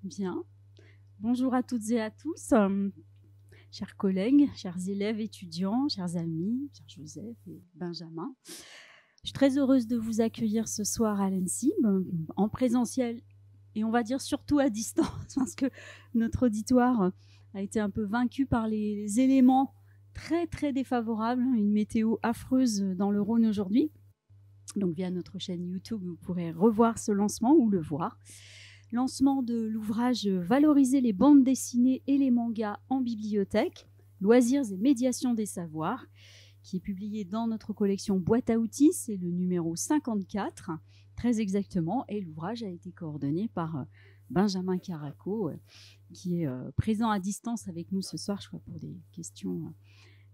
Bien. Bonjour à toutes et à tous, chers collègues, chers élèves étudiants, chers amis, cher Joseph et Benjamin. Je suis très heureuse de vous accueillir ce soir à l'ENSIB, en présentiel et on va dire surtout à distance, parce que notre auditoire a été un peu vaincu par les éléments très très défavorables, une météo affreuse dans le Rhône aujourd'hui. Donc via notre chaîne YouTube, vous pourrez revoir ce lancement ou le voir. Lancement de l'ouvrage « Valoriser les bandes dessinées et les mangas en bibliothèque, loisirs et médiation des savoirs », qui est publié dans notre collection Boîte à outils, c'est le numéro 54, très exactement, et l'ouvrage a été coordonné par Benjamin Caraco, qui est présent à distance avec nous ce soir, je crois, pour des questions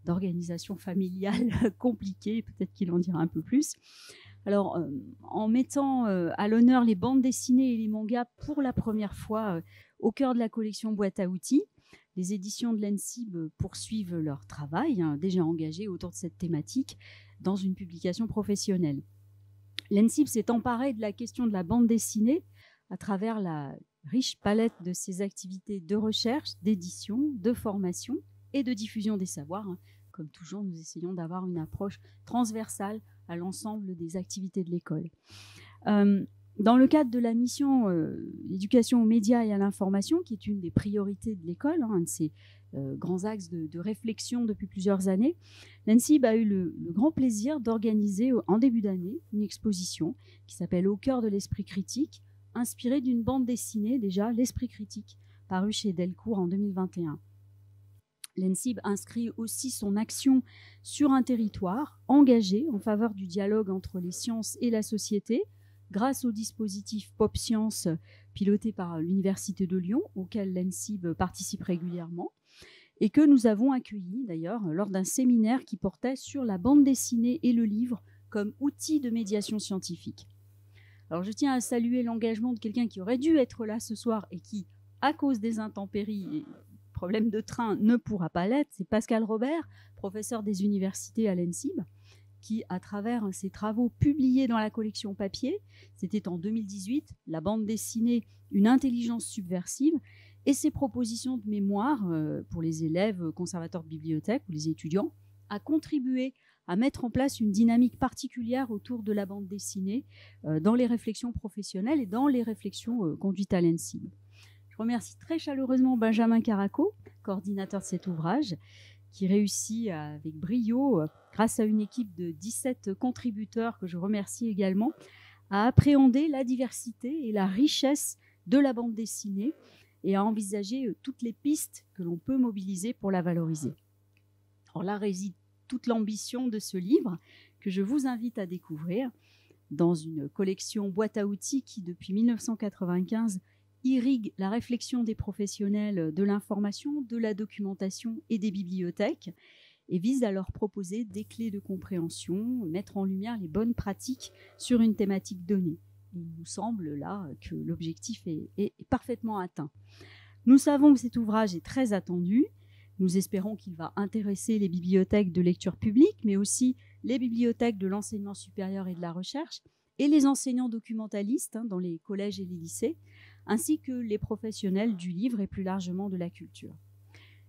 d'organisation familiale compliquées, peut-être qu'il en dira un peu plus. Alors, en mettant à l'honneur les bandes dessinées et les mangas pour la première fois au cœur de la collection Boîte à outils, les éditions de l'ENSIB poursuivent leur travail, déjà engagé autour de cette thématique, dans une publication professionnelle. L'ENSIB s'est emparé de la question de la bande dessinée à travers la riche palette de ses activités de recherche, d'édition, de formation et de diffusion des savoirs. Comme toujours, nous essayons d'avoir une approche transversale à l'ensemble des activités de l'école. Dans le cadre de la mission éducation aux médias et à l'information, qui est une des priorités de l'école, un de ses grands axes de réflexion depuis plusieurs années, l'ENSIB a eu le grand plaisir d'organiser en début d'année une exposition qui s'appelle « Au cœur de l'esprit critique », inspirée d'une bande dessinée déjà, « L'esprit critique », parue chez Delcourt en 2021. L'ENSIB inscrit aussi son action sur un territoire engagé en faveur du dialogue entre les sciences et la société grâce au dispositif Pop Science piloté par l'Université de Lyon, auquel l'ENSIB participe régulièrement, et que nous avons accueilli d'ailleurs lors d'un séminaire qui portait sur la bande dessinée et le livre comme outil de médiation scientifique. Alors je tiens à saluer l'engagement de quelqu'un qui aurait dû être là ce soir et qui, à cause des intempéries et problème de train, ne pourra pas l'être. C'est Pascal Robert, professeur des universités à l'ENSIB, qui, à travers ses travaux publiés dans la collection papier, c'était en 2018, la bande dessinée Une intelligence subversive, et ses propositions de mémoire pour les élèves conservateurs de bibliothèque ou les étudiants, a contribué à mettre en place une dynamique particulière autour de la bande dessinée dans les réflexions professionnelles et dans les réflexions conduites à l'ENSIB. Je remercie très chaleureusement Benjamin Caraco, coordinateur de cet ouvrage, qui réussit avec brio, grâce à une équipe de 17 contributeurs que je remercie également, à appréhender la diversité et la richesse de la bande dessinée et à envisager toutes les pistes que l'on peut mobiliser pour la valoriser. Alors là réside toute l'ambition de ce livre que je vous invite à découvrir dans une collection Boîte à outils qui, depuis 1995, irrigue la réflexion des professionnels de l'information, de la documentation et des bibliothèques et vise à leur proposer des clés de compréhension, mettre en lumière les bonnes pratiques sur une thématique donnée. Il nous semble là que l'objectif est parfaitement atteint. Nous savons que cet ouvrage est très attendu. Nous espérons qu'il va intéresser les bibliothèques de lecture publique, mais aussi les bibliothèques de l'enseignement supérieur et de la recherche et les enseignants documentalistes dans les collèges et les lycées, ainsi que les professionnels du livre et plus largement de la culture.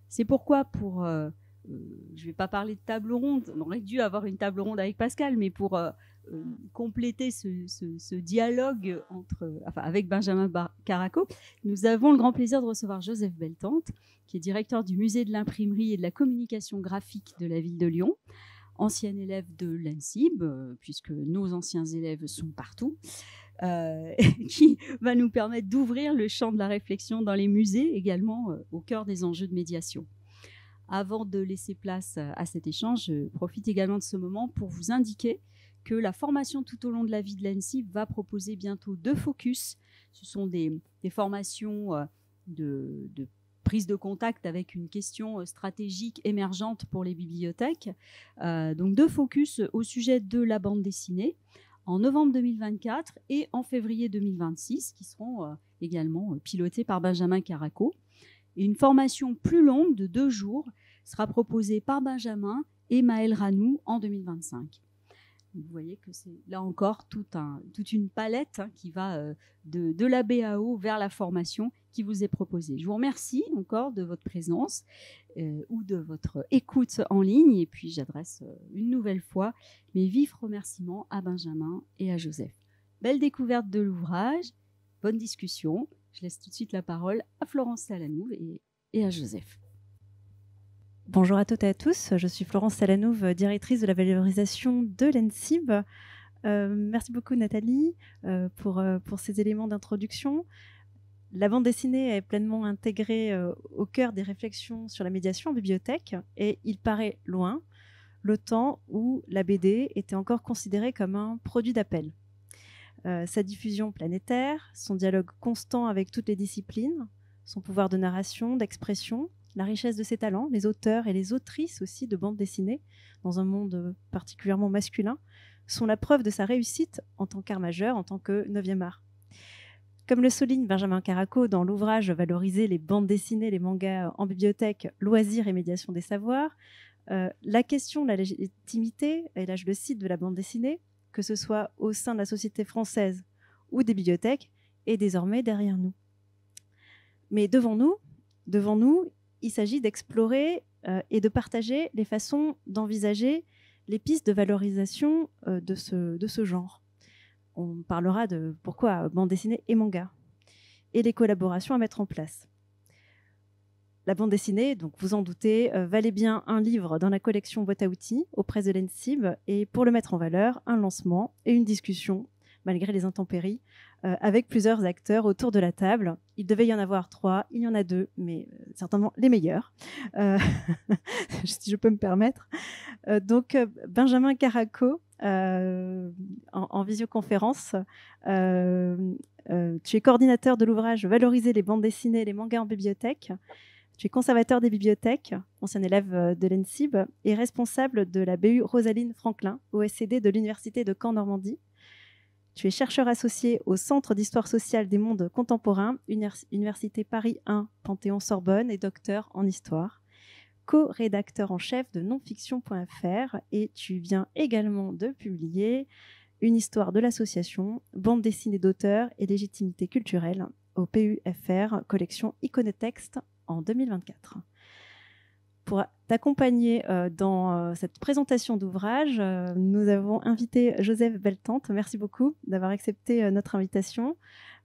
C'est pourquoi je ne vais pas parler de table ronde, on aurait dû avoir une table ronde avec Pascal, mais pour compléter ce dialogue avec Benjamin Caraco, nous avons le grand plaisir de recevoir Joseph Beltante, qui est directeur du musée de l'imprimerie et de la communication graphique de la ville de Lyon, ancien élève de l'ENSIB, puisque nos anciens élèves sont partout, qui va nous permettre d'ouvrir le champ de la réflexion dans les musées, également au cœur des enjeux de médiation. Avant de laisser place à cet échange, je profite également de ce moment pour vous indiquer que la formation tout au long de la vie de l'ENSIB va proposer bientôt 2 focus. Ce sont des formations de prise de contact avec une question stratégique émergente pour les bibliothèques. Donc 2 focus au sujet de la bande dessinée en novembre 2024 et en février 2026, qui seront également pilotés par Benjamin Caraco. Et une formation plus longue de 2 jours sera proposée par Benjamin et Maël Ranou en 2025. Vous voyez que c'est là encore toute une palette qui va de la BAO vers la formation, qui vous est proposé. Je vous remercie encore de votre présence ou de votre écoute en ligne. Et puis, j'adresse une nouvelle fois mes vifs remerciements à Benjamin et à Joseph. Belle découverte de l'ouvrage, bonne discussion. Je laisse tout de suite la parole à Florence Salanouve et à Joseph. Bonjour à toutes et à tous, je suis Florence Salanouve, directrice de la valorisation de l'ENSIB. Merci beaucoup Nathalie pour ces éléments d'introduction. La bande dessinée est pleinement intégrée au cœur des réflexions sur la médiation en bibliothèque et il paraît loin le temps où la BD était encore considérée comme un produit d'appel. Sa diffusion planétaire, son dialogue constant avec toutes les disciplines, son pouvoir de narration, d'expression, la richesse de ses talents, les auteurs et les autrices aussi de bande dessinée, dans un monde particulièrement masculin, sont la preuve de sa réussite en tant qu'art majeur, en tant que 9e art. Comme le souligne Benjamin Caraco dans l'ouvrage « Valoriser les bandes dessinées, les mangas en bibliothèque, loisirs et médiation des savoirs », la question de la légitimité, et là je le cite, de la bande dessinée, que ce soit au sein de la société française ou des bibliothèques, est désormais derrière nous. Mais devant nous, il s'agit d'explorer et de partager les façons d'envisager les pistes de valorisation de ce genre. On parlera de pourquoi bande dessinée et manga, et les collaborations à mettre en place. La bande dessinée, donc vous en doutez, valait bien un livre dans la collection boîte à outils auprès de l'ENSIB, et pour le mettre en valeur, un lancement et une discussion, malgré les intempéries, avec plusieurs acteurs autour de la table. Il devait y en avoir 3, il y en a 2, mais certainement les meilleurs, si je peux me permettre. Donc, Benjamin Caraco, en visioconférence, tu es coordinateur de l'ouvrage « Valoriser les bandes dessinées et les mangas en bibliothèque ». Tu es conservateur des bibliothèques, ancien élève de l'ENSIB, et responsable de la BU Rosaline Franklin, OSCD de l'Université de Caen-Normandie. Tu es chercheur associé au Centre d'histoire sociale des mondes contemporains, Université Paris 1, Panthéon-Sorbonne, et docteur en histoire. Co-rédacteur en chef de nonfiction.fr, et tu viens également de publier une histoire de l'association, bande dessinée d'auteur et légitimité culturelle au PUFR, collection Iconotexte en 2024. Pour t'accompagner dans cette présentation d'ouvrage, nous avons invité Joseph Beltante. Merci beaucoup d'avoir accepté notre invitation.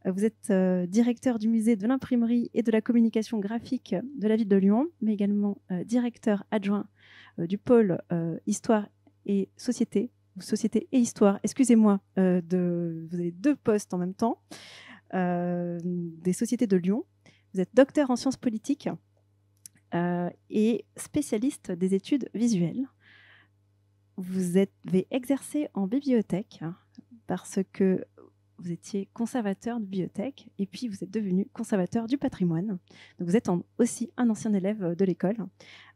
Vous êtes directeur du musée de l'imprimerie et de la communication graphique de la ville de Lyon, mais également directeur adjoint du pôle Histoire et Société, ou Société et Histoire, excusez-moi, vous avez 2 postes en même temps, des sociétés de Lyon. Vous êtes docteur en sciences politiques et spécialiste des études visuelles. Vous avez exercé en bibliothèque parce que vous étiez conservateur de bibliothèque et puis vous êtes devenu conservateur du patrimoine. Donc vous êtes aussi un ancien élève de l'école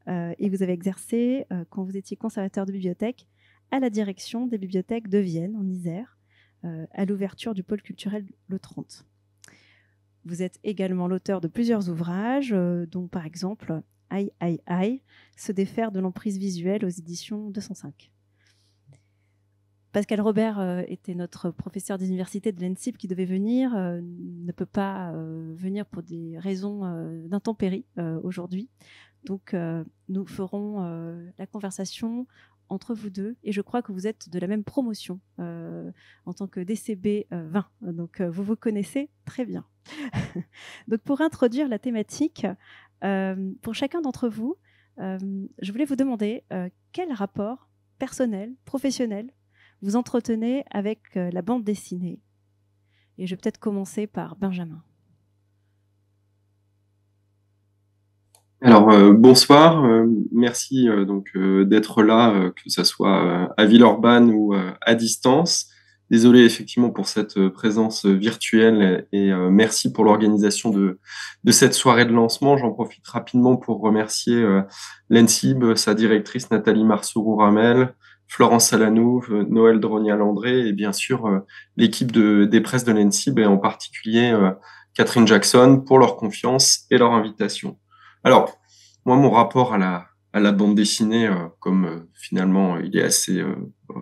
et vous avez exercé, quand vous étiez conservateur de bibliothèque, à la direction des bibliothèques de Vienne, en Isère, à l'ouverture du pôle culturel Le 30. Vous êtes également l'auteur de plusieurs ouvrages, dont par exemple Aïe, aïe, aïe, se défaire de l'emprise visuelle aux éditions 205. Pascal Robert était notre professeur des universités de l'ENSIB qui devait venir, ne peut pas venir pour des raisons d'intempéries aujourd'hui. Donc nous ferons la conversation entre vous deux, et je crois que vous êtes de la même promotion en tant que DCB 20, donc vous vous connaissez très bien. Donc pour introduire la thématique, pour chacun d'entre vous, je voulais vous demander quel rapport personnel, professionnel, vous entretenez avec la bande dessinée. Et je vais peut-être commencer par Benjamin. Alors bonsoir, merci d'être là, que ce soit à Villeurbanne ou à distance. Désolé effectivement pour cette présence virtuelle et merci pour l'organisation de cette soirée de lancement. J'en profite rapidement pour remercier l'ENSIB, sa directrice Nathalie Marsourou-Ramel, Florence Salanouve, Noël Drogna-Landré et bien sûr l'équipe des presses de l'ENSIB et en particulier Catherine Jackson pour leur confiance et leur invitation. Alors, moi, mon rapport à la bande dessinée, comme finalement il est assez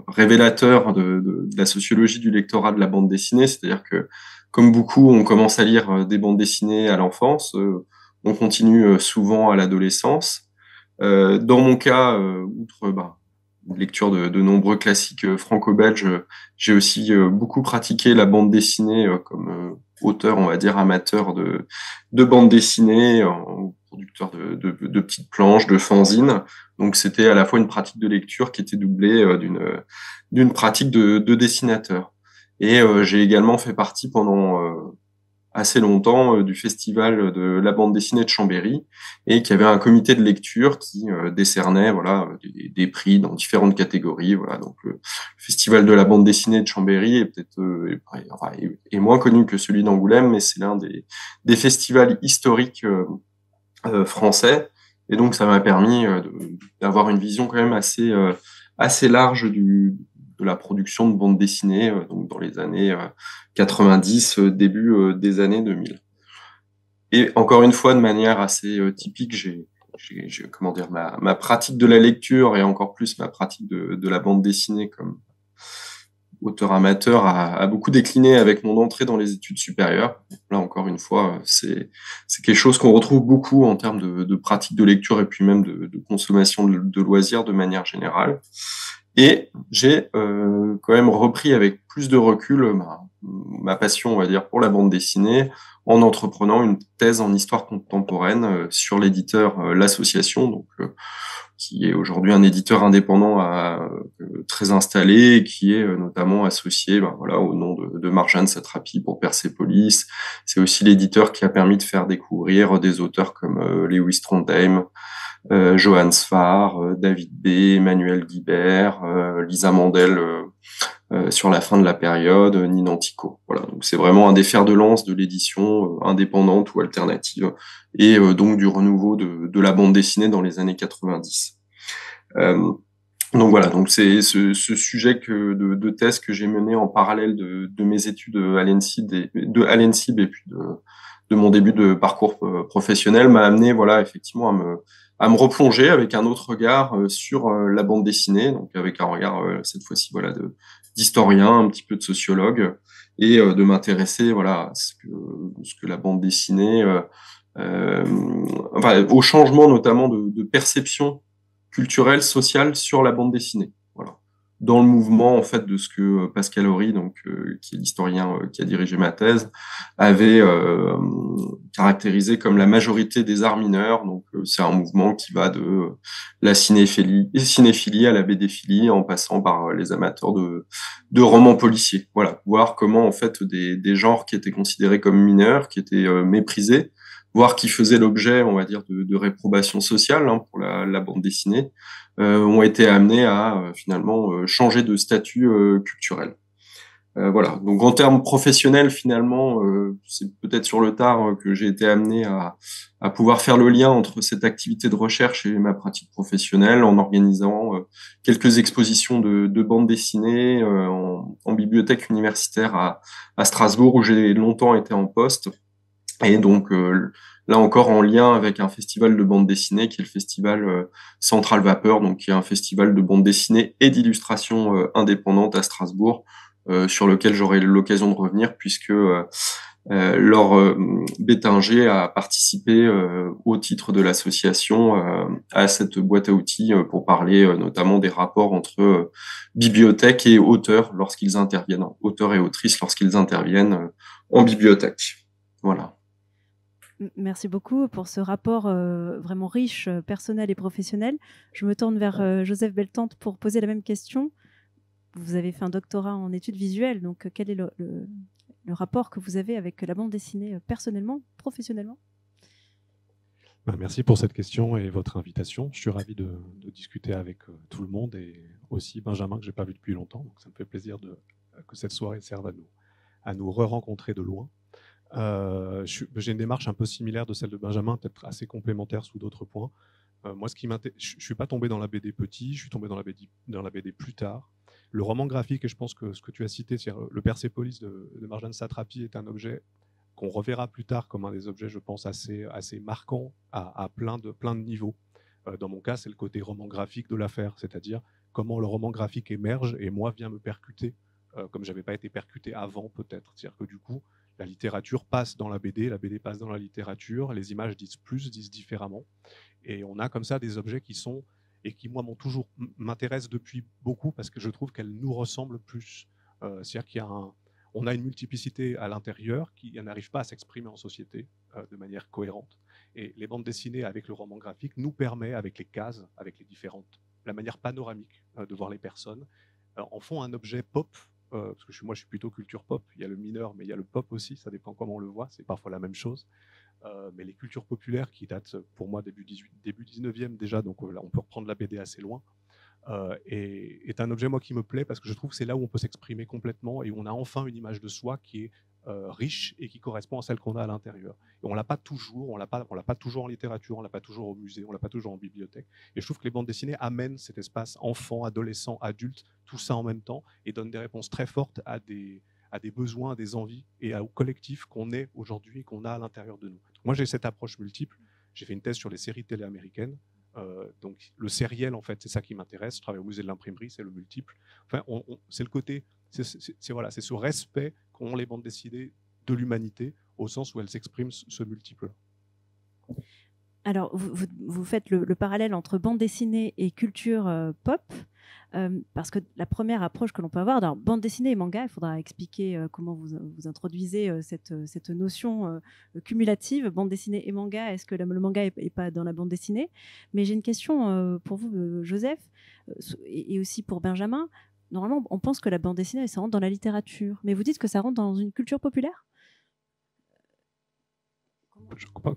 révélateur de la sociologie du lectorat de la bande dessinée, c'est-à-dire que comme beaucoup, on commence à lire des bandes dessinées à l'enfance, on continue souvent à l'adolescence. Dans mon cas, outre lecture de nombreux classiques franco-belges, j'ai aussi beaucoup pratiqué la bande dessinée comme auteur, on va dire, amateur de bande dessinée, producteur de petites planches, de fanzines. Donc c'était à la fois une pratique de lecture qui était doublée d'une pratique de dessinateur. Et j'ai également fait partie pendant assez longtemps du festival de la bande dessinée de Chambéry, et qui avait un comité de lecture qui décernait des prix dans différentes catégories. Voilà, donc le festival de la bande dessinée de Chambéry est peut-être est moins connu que celui d'Angoulême, mais c'est l'un des festivals historiques français, et donc ça m'a permis d'avoir une vision quand même assez large de la production de bande dessinée donc dans les années 90, début des années 2000. Et encore une fois, de manière assez typique, comment dire, ma pratique de la lecture et encore plus ma pratique de la bande dessinée comme auteur amateur a beaucoup décliné avec mon entrée dans les études supérieures. Là, encore une fois, c'est quelque chose qu'on retrouve beaucoup en termes de pratique de lecture et puis même de consommation de loisirs de manière générale. Et j'ai quand même repris avec plus de recul ma passion, on va dire, pour la bande dessinée, en entreprenant une thèse en histoire contemporaine sur l'éditeur L'Association, donc qui est aujourd'hui un éditeur indépendant très installé, et qui est notamment associé au nom de Marjane Satrapi pour Persepolis. C'est aussi l'éditeur qui a permis de faire découvrir des auteurs comme Lewis Trondheim, Johann Sfar, David B., Emmanuel Guibert, Lisa Mandel sur la fin de la période, Nina Antico. Voilà, donc c'est vraiment un des fers de lance de l'édition indépendante ou alternative, et donc du renouveau de la bande dessinée dans les années 90. Donc voilà, donc c'est ce sujet de thèse que j'ai mené en parallèle de mes études à l'ENSIB et puis de mon début de parcours professionnel m'a amené effectivement à me replonger avec un autre regard sur la bande dessinée, donc avec un regard cette fois-ci d'historien, un petit peu de sociologue, et de m'intéresser à ce que la bande dessinée au changement notamment de perception culturelle, sociale sur la bande dessinée. Voilà. Dans le mouvement en fait de ce que Pascal Horry, donc qui est l'historien qui a dirigé ma thèse, avait caractérisé comme la majorité des arts mineurs. Donc c'est un mouvement qui va de la cinéphilie à la BDphilie, en passant par les amateurs de romans policiers. Voilà, voir comment en fait des genres qui étaient considérés comme mineurs, qui étaient méprisés, voire qui faisaient l'objet, on va dire, de réprobation sociale pour la bande dessinée, ont été amenés à finalement changer de statut culturel. Voilà. Donc en termes professionnels, finalement, c'est peut-être sur le tard que j'ai été amené à pouvoir faire le lien entre cette activité de recherche et ma pratique professionnelle, en organisant quelques expositions de bande dessinée en bibliothèque universitaire à Strasbourg, où j'ai longtemps été en poste. Et donc là encore en lien avec un festival de bande dessinée qui est le festival Central Vapeur, donc qui est un festival de bande dessinée et d'illustration indépendante à Strasbourg, sur lequel j'aurai l'occasion de revenir puisque Laure Bétinger a participé au titre de l'association à cette boîte à outils pour parler notamment des rapports entre bibliothèque et auteurs lorsqu'ils interviennent, auteurs et autrices lorsqu'ils interviennent en bibliothèque. Voilà. Merci beaucoup pour ce rapport vraiment riche, personnel et professionnel. Je me tourne vers Joseph Beltante pour poser la même question. Vous avez fait un doctorat en études visuelles, donc quel est le rapport que vous avez avec la bande dessinée personnellement, professionnellement ? Merci pour cette question et votre invitation. Je suis ravi de discuter avec tout le monde, et aussi Benjamin que je n'ai pas vu depuis longtemps. Donc ça me fait plaisir que cette soirée serve à nous re-rencontrer de loin. J'ai une démarche un peu similaire de celle de Benjamin, peut-être assez complémentaire sous d'autres points. Moi, je ne suis pas tombé dans la BD petit, je suis tombé dans la BD plus tard. Le roman graphique, et je pense que ce que tu as cité, c'est-à-dire le Persepolis de Marjane Satrapi, est un objet qu'on reverra plus tard comme un des objets, je pense, assez marquants à plein de niveaux. Dans mon cas, c'est le côté roman graphique de l'affaire, c'est-à-dire comment le roman graphique émerge et moi vient me percuter, comme je n'avais pas été percuté avant peut-être. C'est-à-dire que du coup, La littérature passe dans la BD passe dans la littérature, les images disent plus, disent différemment. Et on a comme ça des objets qui sont, et qui moi m'intéressent depuis beaucoup parce que je trouve qu'elles nous ressemblent plus. C'est-à-dire qu'il y a on a une multiplicité à l'intérieur qui n'arrive pas à s'exprimer en société de manière cohérente. Et les bandes dessinées avec le roman graphique nous permet, avec les cases, avec la manière panoramique de voir les personnes, en font un objet pop. Parce que moi je suis plutôt culture pop, il y a le mineur mais il y a le pop aussi, ça dépend comment on le voit, c'est parfois la même chose. Mais les cultures populaires qui datent pour moi début 19e déjà, donc là on peut reprendre la BD assez loin, est un objet moi qui me plaît parce que je trouve que c'est là où on peut s'exprimer complètement et où on a enfin une image de soi qui est riche et qui correspond à celle qu'on a à l'intérieur. Et on l'a pas toujours, on l'a pas toujours en littérature, on l'a pas toujours au musée, on l'a pas toujours en bibliothèque. Et je trouve que les bandes dessinées amènent cet espace enfant, adolescent, adulte, tout ça en même temps et donnent des réponses très fortes à des besoins, à des envies et au collectif qu'on est aujourd'hui et qu'on a à l'intérieur de nous. Moi, j'ai cette approche multiple. J'ai fait une thèse sur les séries télé américaines. Donc, le sériel, en fait, c'est ça qui m'intéresse. Je travaille au musée de l'imprimerie, c'est le multiple. Enfin, c'est le côté, c'est ce respect qu'ont les bandes dessinées de l'humanité au sens où elles expriment ce multiple. Alors, vous faites le parallèle entre bande dessinée et culture pop. Parce que la première approche que l'on peut avoir dans bande dessinée et manga, il faudra expliquer comment vous introduisez cette notion cumulative, bande dessinée et manga. Est-ce que le manga n'est pas dans la bande dessinée? Mais j'ai une question pour vous, Joseph, et aussi pour Benjamin. Normalement, on pense que la bande dessinée, ça rentre dans la littérature. Mais vous dites que ça rentre dans une culture populaire?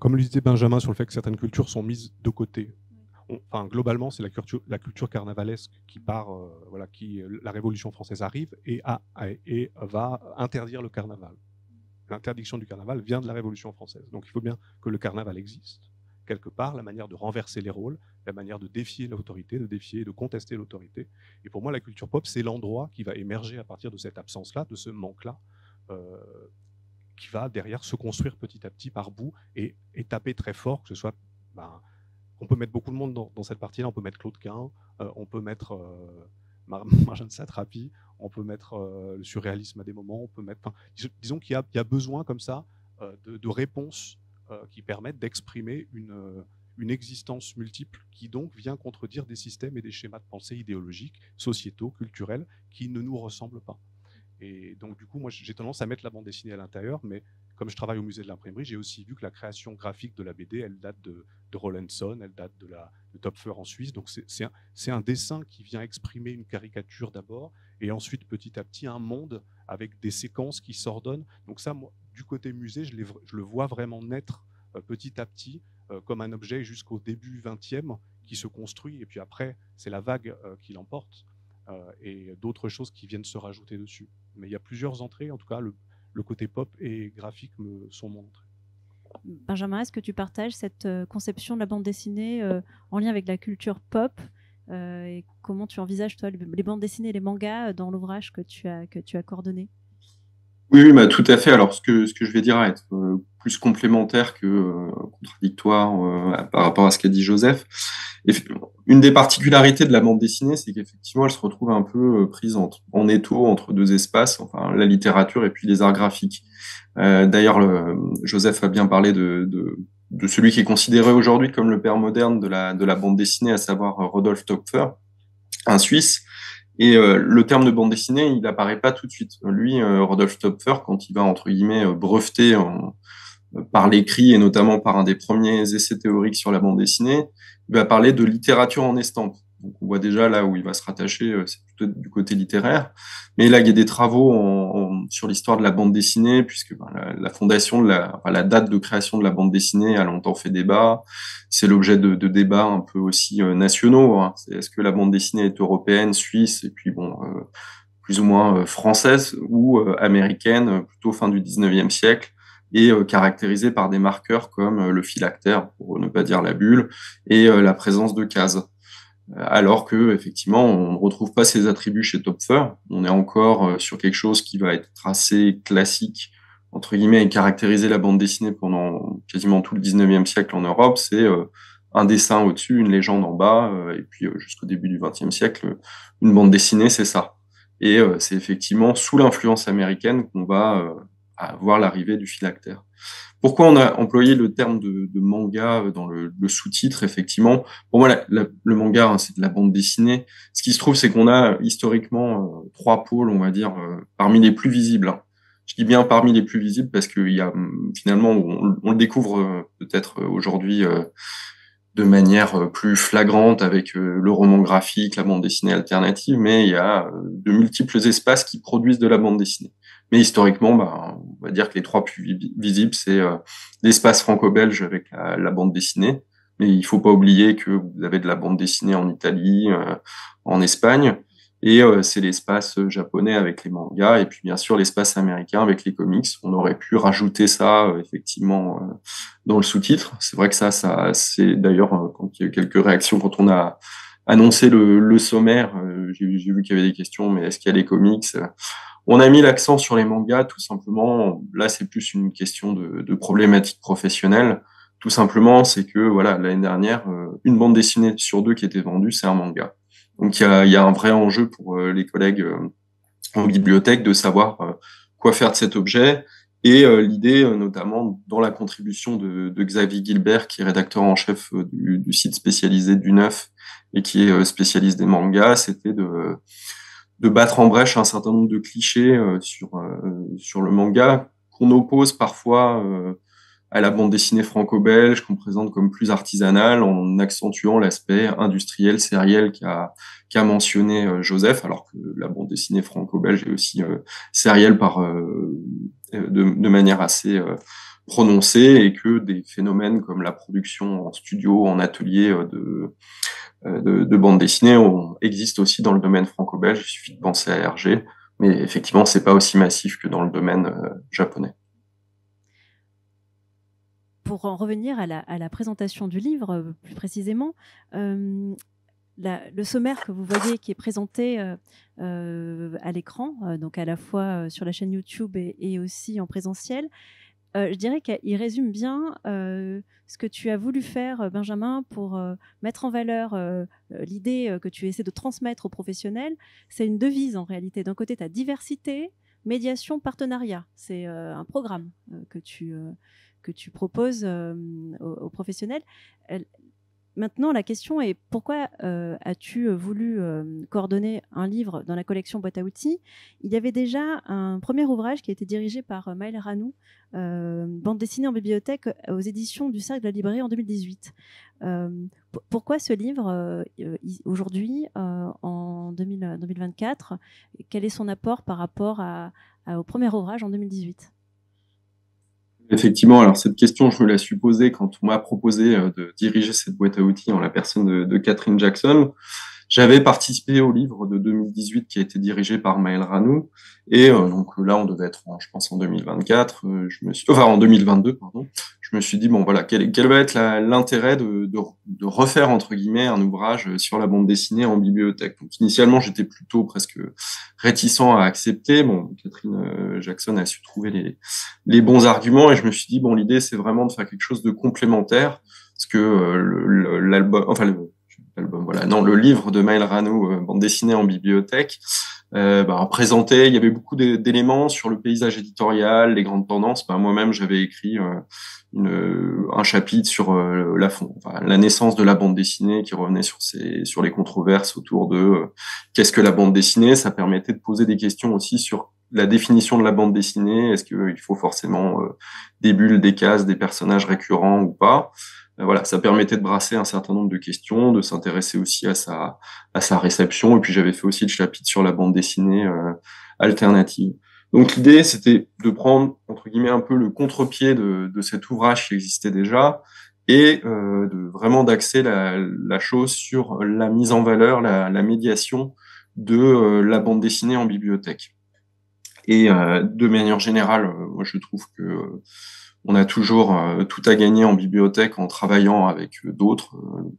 Comme le disait Benjamin sur le fait que certaines cultures sont mises de côté. Globalement, c'est la culture carnavalesque qui part, la Révolution française arrive et va interdire le carnaval. L'interdiction du carnaval vient de la Révolution française. Donc il faut bien que le carnaval existe, quelque part, la manière de renverser les rôles, la manière de défier l'autorité, de défier et de contester l'autorité. Et pour moi, la culture pop, c'est l'endroit qui va émerger à partir de cette absence-là, de ce manque-là, qui va derrière se construire petit à petit par bout et taper très fort, que ce soit... on peut mettre beaucoup de monde dans cette partie-là. On peut mettre Claude Quin, on peut mettre Marjane Satrapi, on peut mettre le surréalisme à des moments. On peut mettre, disons qu'il y a besoin comme ça de réponses qui permettent d'exprimer une existence multiple qui donc vient contredire des systèmes et des schémas de pensée idéologiques, sociétaux, culturels, qui ne nous ressemblent pas. Et donc du coup, moi j'ai tendance à mettre la bande dessinée à l'intérieur, mais comme je travaille au musée de l'imprimerie, j'ai aussi vu que la création graphique de la BD, elle date de Rawlinson, elle date de Topfer en Suisse. Donc c'est un dessin qui vient exprimer une caricature d'abord, et ensuite petit à petit un monde avec des séquences qui s'ordonnent. Donc ça, moi, du côté musée, je le vois vraiment naître petit à petit comme un objet jusqu'au début 20e qui se construit, et puis après c'est la vague qui l'emporte. Et d'autres choses qui viennent se rajouter dessus. Mais il y a plusieurs entrées, en tout cas le côté pop et graphique sont mon entrée. Benjamin, est-ce que tu partages cette conception de la bande dessinée en lien avec la culture pop et comment tu envisages toi les bandes dessinées et les mangas dans l'ouvrage que tu as coordonné? Oui, bah, tout à fait. Alors, ce que je vais dire va être plus complémentaire que contradictoire par rapport à ce qu'a dit Joseph. Une des particularités de la bande dessinée, c'est qu'effectivement, elle se retrouve un peu prise en étau entre deux espaces, enfin la littérature et puis les arts graphiques. D'ailleurs, Joseph a bien parlé de celui qui est considéré aujourd'hui comme le père moderne de la bande dessinée, à savoir Rodolphe Töpfer, un Suisse. Et le terme de bande dessinée, il apparaît pas tout de suite. Lui, Rodolphe Töpfer, quand il va entre guillemets breveter par l'écrit et notamment par un des premiers essais théoriques sur la bande dessinée, il va parler de littérature en estampes. Donc on voit déjà là où il va se rattacher, c'est plutôt du côté littéraire. Mais là, il y a des travaux sur l'histoire de la bande dessinée, puisque la fondation de la date de création de la bande dessinée a longtemps fait débat. C'est l'objet de débats un peu aussi nationaux. Hein. Est-ce que la bande dessinée est européenne, suisse, et puis plus ou moins française ou américaine, plutôt fin du 19e siècle, et caractérisée par des marqueurs comme le phylactère, pour ne pas dire la bulle, et la présence de cases. Alors que effectivement, on ne retrouve pas ces attributs chez Töpfer. On est encore sur quelque chose qui va être assez classique, entre guillemets, et caractériser la bande dessinée pendant quasiment tout le 19e siècle en Europe. C'est un dessin au-dessus, une légende en bas, et puis jusqu'au début du 20e siècle, une bande dessinée, c'est ça. Et c'est effectivement sous l'influence américaine qu'on va à voir l'arrivée du phylactère. Pourquoi on a employé le terme de manga dans le sous-titre, effectivement? Pour moi, le manga, hein, c'est de la bande dessinée. Ce qui se trouve, c'est qu'on a historiquement 3 pôles, on va dire, parmi les plus visibles, hein. Je dis bien parmi les plus visibles parce qu'il y a finalement, on le découvre peut-être aujourd'hui de manière plus flagrante avec le roman graphique, la bande dessinée alternative, mais il y a de multiples espaces qui produisent de la bande dessinée. Mais historiquement, bah, on va dire que les 3 plus visibles, c'est l'espace franco-belge avec la bande dessinée. Mais il faut pas oublier que vous avez de la bande dessinée en Italie, en Espagne, et c'est l'espace japonais avec les mangas, et puis bien sûr l'espace américain avec les comics. On aurait pu rajouter ça effectivement dans le sous-titre. C'est vrai que ça c'est d'ailleurs quand il y a eu quelques réactions quand on a annoncé le sommaire, j'ai vu qu'il y avait des questions, mais est-ce qu'il y a les comics? On a mis l'accent sur les mangas, tout simplement. Là, c'est plus une question de problématique professionnelle. Tout simplement, c'est que voilà, l'année dernière, une bande dessinée sur 2 qui était vendue, c'est un manga. Donc il y a un vrai enjeu pour les collègues en bibliothèque de savoir quoi faire de cet objet. Et l'idée, notamment dans la contribution de Xavier Gilbert, qui est rédacteur en chef du site spécialisé du Neuf et qui est spécialiste des mangas, c'était de battre en brèche un certain nombre de clichés sur le manga qu'on oppose parfois à la bande dessinée franco-belge, qu'on présente comme plus artisanale, en accentuant l'aspect industriel, sériel qu'a mentionné Joseph, alors que la bande dessinée franco-belge est aussi sérielle de manière assez prononcée, et que des phénomènes comme la production en studio, en atelier de bande dessinée existent aussi dans le domaine franco-belge. Il suffit de penser à Hergé, mais effectivement, c'est pas aussi massif que dans le domaine japonais. Pour en revenir à la présentation du livre, plus précisément, le sommaire que vous voyez qui est présenté à l'écran, donc à la fois sur la chaîne YouTube et aussi en présentiel, je dirais qu'il résume bien ce que tu as voulu faire, Benjamin, pour mettre en valeur l'idée que tu essaies de transmettre aux professionnels. C'est une devise en réalité. D'un côté, tu as diversité, médiation, partenariat. C'est un programme que tu proposes aux professionnels. Maintenant, la question est pourquoi as-tu voulu coordonner un livre dans la collection Boîte à outils? Il y avait déjà un premier ouvrage qui a été dirigé par Maël Ranou, bande dessinée en bibliothèque aux éditions du Cercle de la Librairie en 2018. Pourquoi ce livre aujourd'hui, en 2024? Quel est son apport par rapport au premier ouvrage en 2018? Effectivement, alors cette question, je me la suis posée quand on m'a proposé de diriger cette boîte à outils en la personne de Catherine Jackson. J'avais participé au livre de 2018 qui a été dirigé par Maël Ranou, et donc là, on devait être, je pense, en 2024. En 2022, pardon. Je me suis dit bon, voilà, quel va être l'intérêt de refaire entre guillemets un ouvrage sur la bande dessinée en bibliothèque. Donc initialement, j'étais plutôt presque réticent à accepter. Bon, Catherine Jackson a su trouver les bons arguments, et je me suis dit bon, l'idée c'est vraiment de faire quelque chose de complémentaire, parce que le livre de Maël Ranou, bande dessinée en bibliothèque, présentait, il y avait beaucoup d'éléments sur le paysage éditorial, les grandes tendances. Moi-même, j'avais écrit un chapitre sur la naissance de la bande dessinée, qui revenait sur les controverses autour de qu'est-ce que la bande dessinée. Ça permettait de poser des questions aussi sur la définition de la bande dessinée. Est-ce qu'il faut forcément des bulles, des cases, des personnages récurrents ou pas? Voilà, ça permettait de brasser un certain nombre de questions, de s'intéresser aussi à sa réception. Et puis j'avais fait aussi le chapitre sur la bande dessinée alternative. Donc l'idée, c'était de prendre entre guillemets un peu le contre-pied de cet ouvrage qui existait déjà, et de vraiment d'axer la chose sur la mise en valeur, la médiation de la bande dessinée en bibliothèque. Et de manière générale, moi je trouve que on a toujours tout à gagner en bibliothèque en travaillant avec d'autres.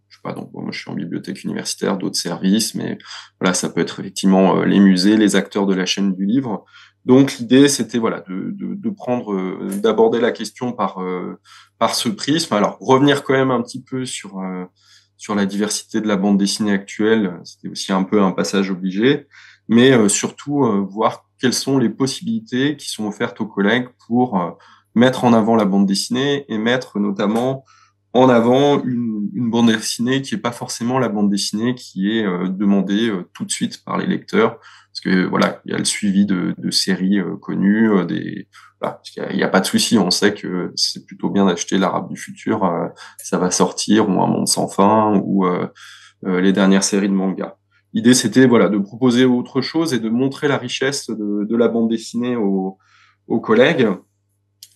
Je sais pas, donc moi je suis en bibliothèque universitaire, d'autres services, mais voilà, ça peut être effectivement les musées, les acteurs de la chaîne du livre. Donc l'idée c'était voilà d'aborder la question par ce prisme. Alors revenir quand même un petit peu sur la diversité de la bande dessinée actuelle, c'était aussi un peu un passage obligé. mais surtout voir quelles sont les possibilités qui sont offertes aux collègues pour mettre en avant la bande dessinée et mettre notamment en avant une bande dessinée qui est pas forcément la bande dessinée qui est demandée tout de suite par les lecteurs, parce que voilà, il y a le suivi de séries connues, voilà, il y a pas de souci, on sait que c'est plutôt bien d'acheter l'Arabe du futur, ça va sortir, ou Un monde sans fin, ou les dernières séries de manga. L'idée, c'était voilà de proposer autre chose et de montrer la richesse de la bande dessinée aux collègues.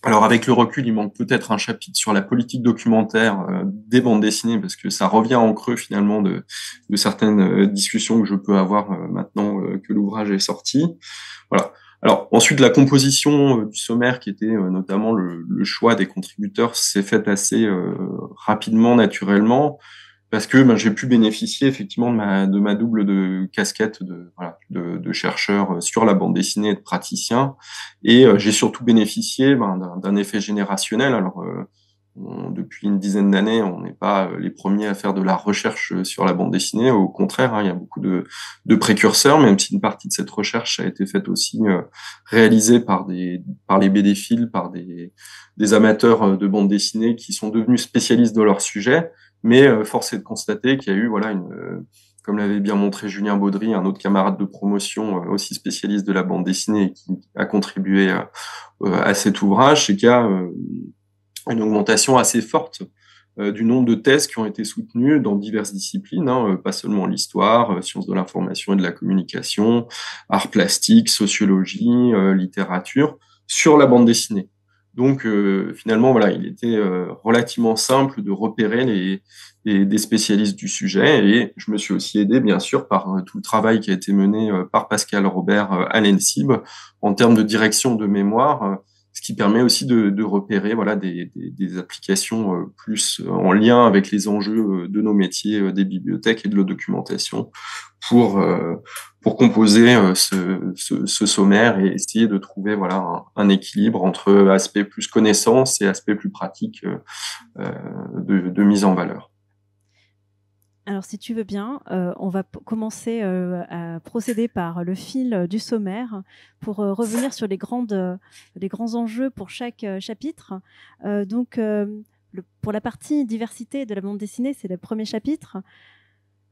Alors avec le recul, il manque peut-être un chapitre sur la politique documentaire des bandes dessinées, parce que ça revient en creux finalement de certaines discussions que je peux avoir maintenant que l'ouvrage est sorti. Voilà. Alors ensuite, la composition du sommaire, qui était notamment le choix des contributeurs, s'est faite assez rapidement, naturellement, parce que j'ai pu bénéficier effectivement de ma double casquette de chercheur sur la bande dessinée et de praticien, et j'ai surtout bénéficié d'un effet générationnel. Alors depuis une dizaine d'années, on n'est pas les premiers à faire de la recherche sur la bande dessinée, au contraire, il y a beaucoup de précurseurs, même si une partie de cette recherche a été faite aussi réalisée par les BD-Phile, par des amateurs de bande dessinée qui sont devenus spécialistes de leur sujet. Mais force est de constater qu'il y a eu, voilà, comme l'avait bien montré Julien Baudry, un autre camarade de promotion aussi spécialiste de la bande dessinée et qui a contribué à cet ouvrage, c'est qu'il y a une augmentation assez forte du nombre de thèses qui ont été soutenues dans diverses disciplines, pas seulement l'histoire, sciences de l'information et de la communication, arts plastiques, sociologie, littérature, sur la bande dessinée. Donc finalement, voilà, il était relativement simple de repérer des spécialistes du sujet, et je me suis aussi aidé, bien sûr, par tout le travail qui a été mené par Pascal Robert à l'ENSIB en termes de direction de mémoire, ce qui permet aussi de repérer, voilà, des applications plus en lien avec les enjeux de nos métiers des bibliothèques et de la documentation pour composer ce sommaire et essayer de trouver, voilà, un équilibre entre aspect plus connaissance et aspect plus pratique de mise en valeur. Alors, si tu veux bien, on va commencer à procéder par le fil du sommaire pour revenir sur les grands enjeux pour chaque chapitre. Pour la partie diversité de la bande dessinée, c'est le premier chapitre.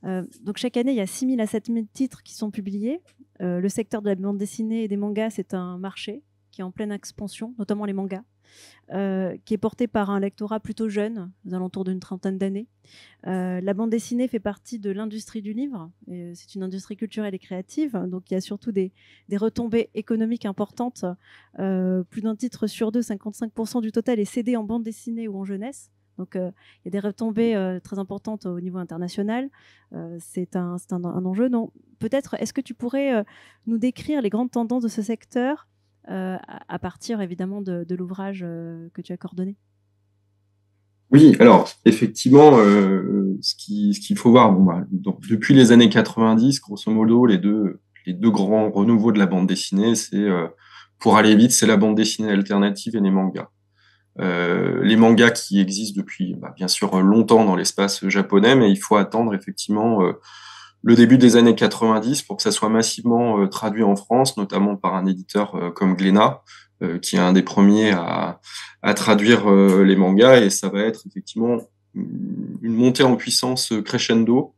Donc chaque année, il y a 6 000 à 7 000 titres qui sont publiés. Le secteur de la bande dessinée et des mangas, c'est un marché qui est en pleine expansion, notamment les mangas, qui est porté par un lectorat plutôt jeune, aux alentours d'une trentaine d'années. La bande dessinée fait partie de l'industrie du livre. C'est une industrie culturelle et créative, donc il y a surtout des retombées économiques importantes. Plus d'un titre sur deux, 55% du total, est cédé en bande dessinée ou en jeunesse. Donc, il y a des retombées très importantes au niveau international. C'est un enjeu. Donc, peut-être, est-ce que tu pourrais nous décrire les grandes tendances de ce secteur à partir, évidemment, de l'ouvrage que tu as coordonné? Oui, alors, effectivement, ce qu'il faut voir, donc, depuis les années 90, grosso modo, les deux grands renouveaux de la bande dessinée, c'est, pour aller vite, c'est la bande dessinée alternative et les mangas. Les mangas qui existent depuis, bien sûr, longtemps dans l'espace japonais, mais il faut attendre effectivement le début des années 90 pour que ça soit massivement traduit en France, notamment par un éditeur comme Glénat, qui est un des premiers à traduire les mangas, et ça va être effectivement une montée en puissance crescendo.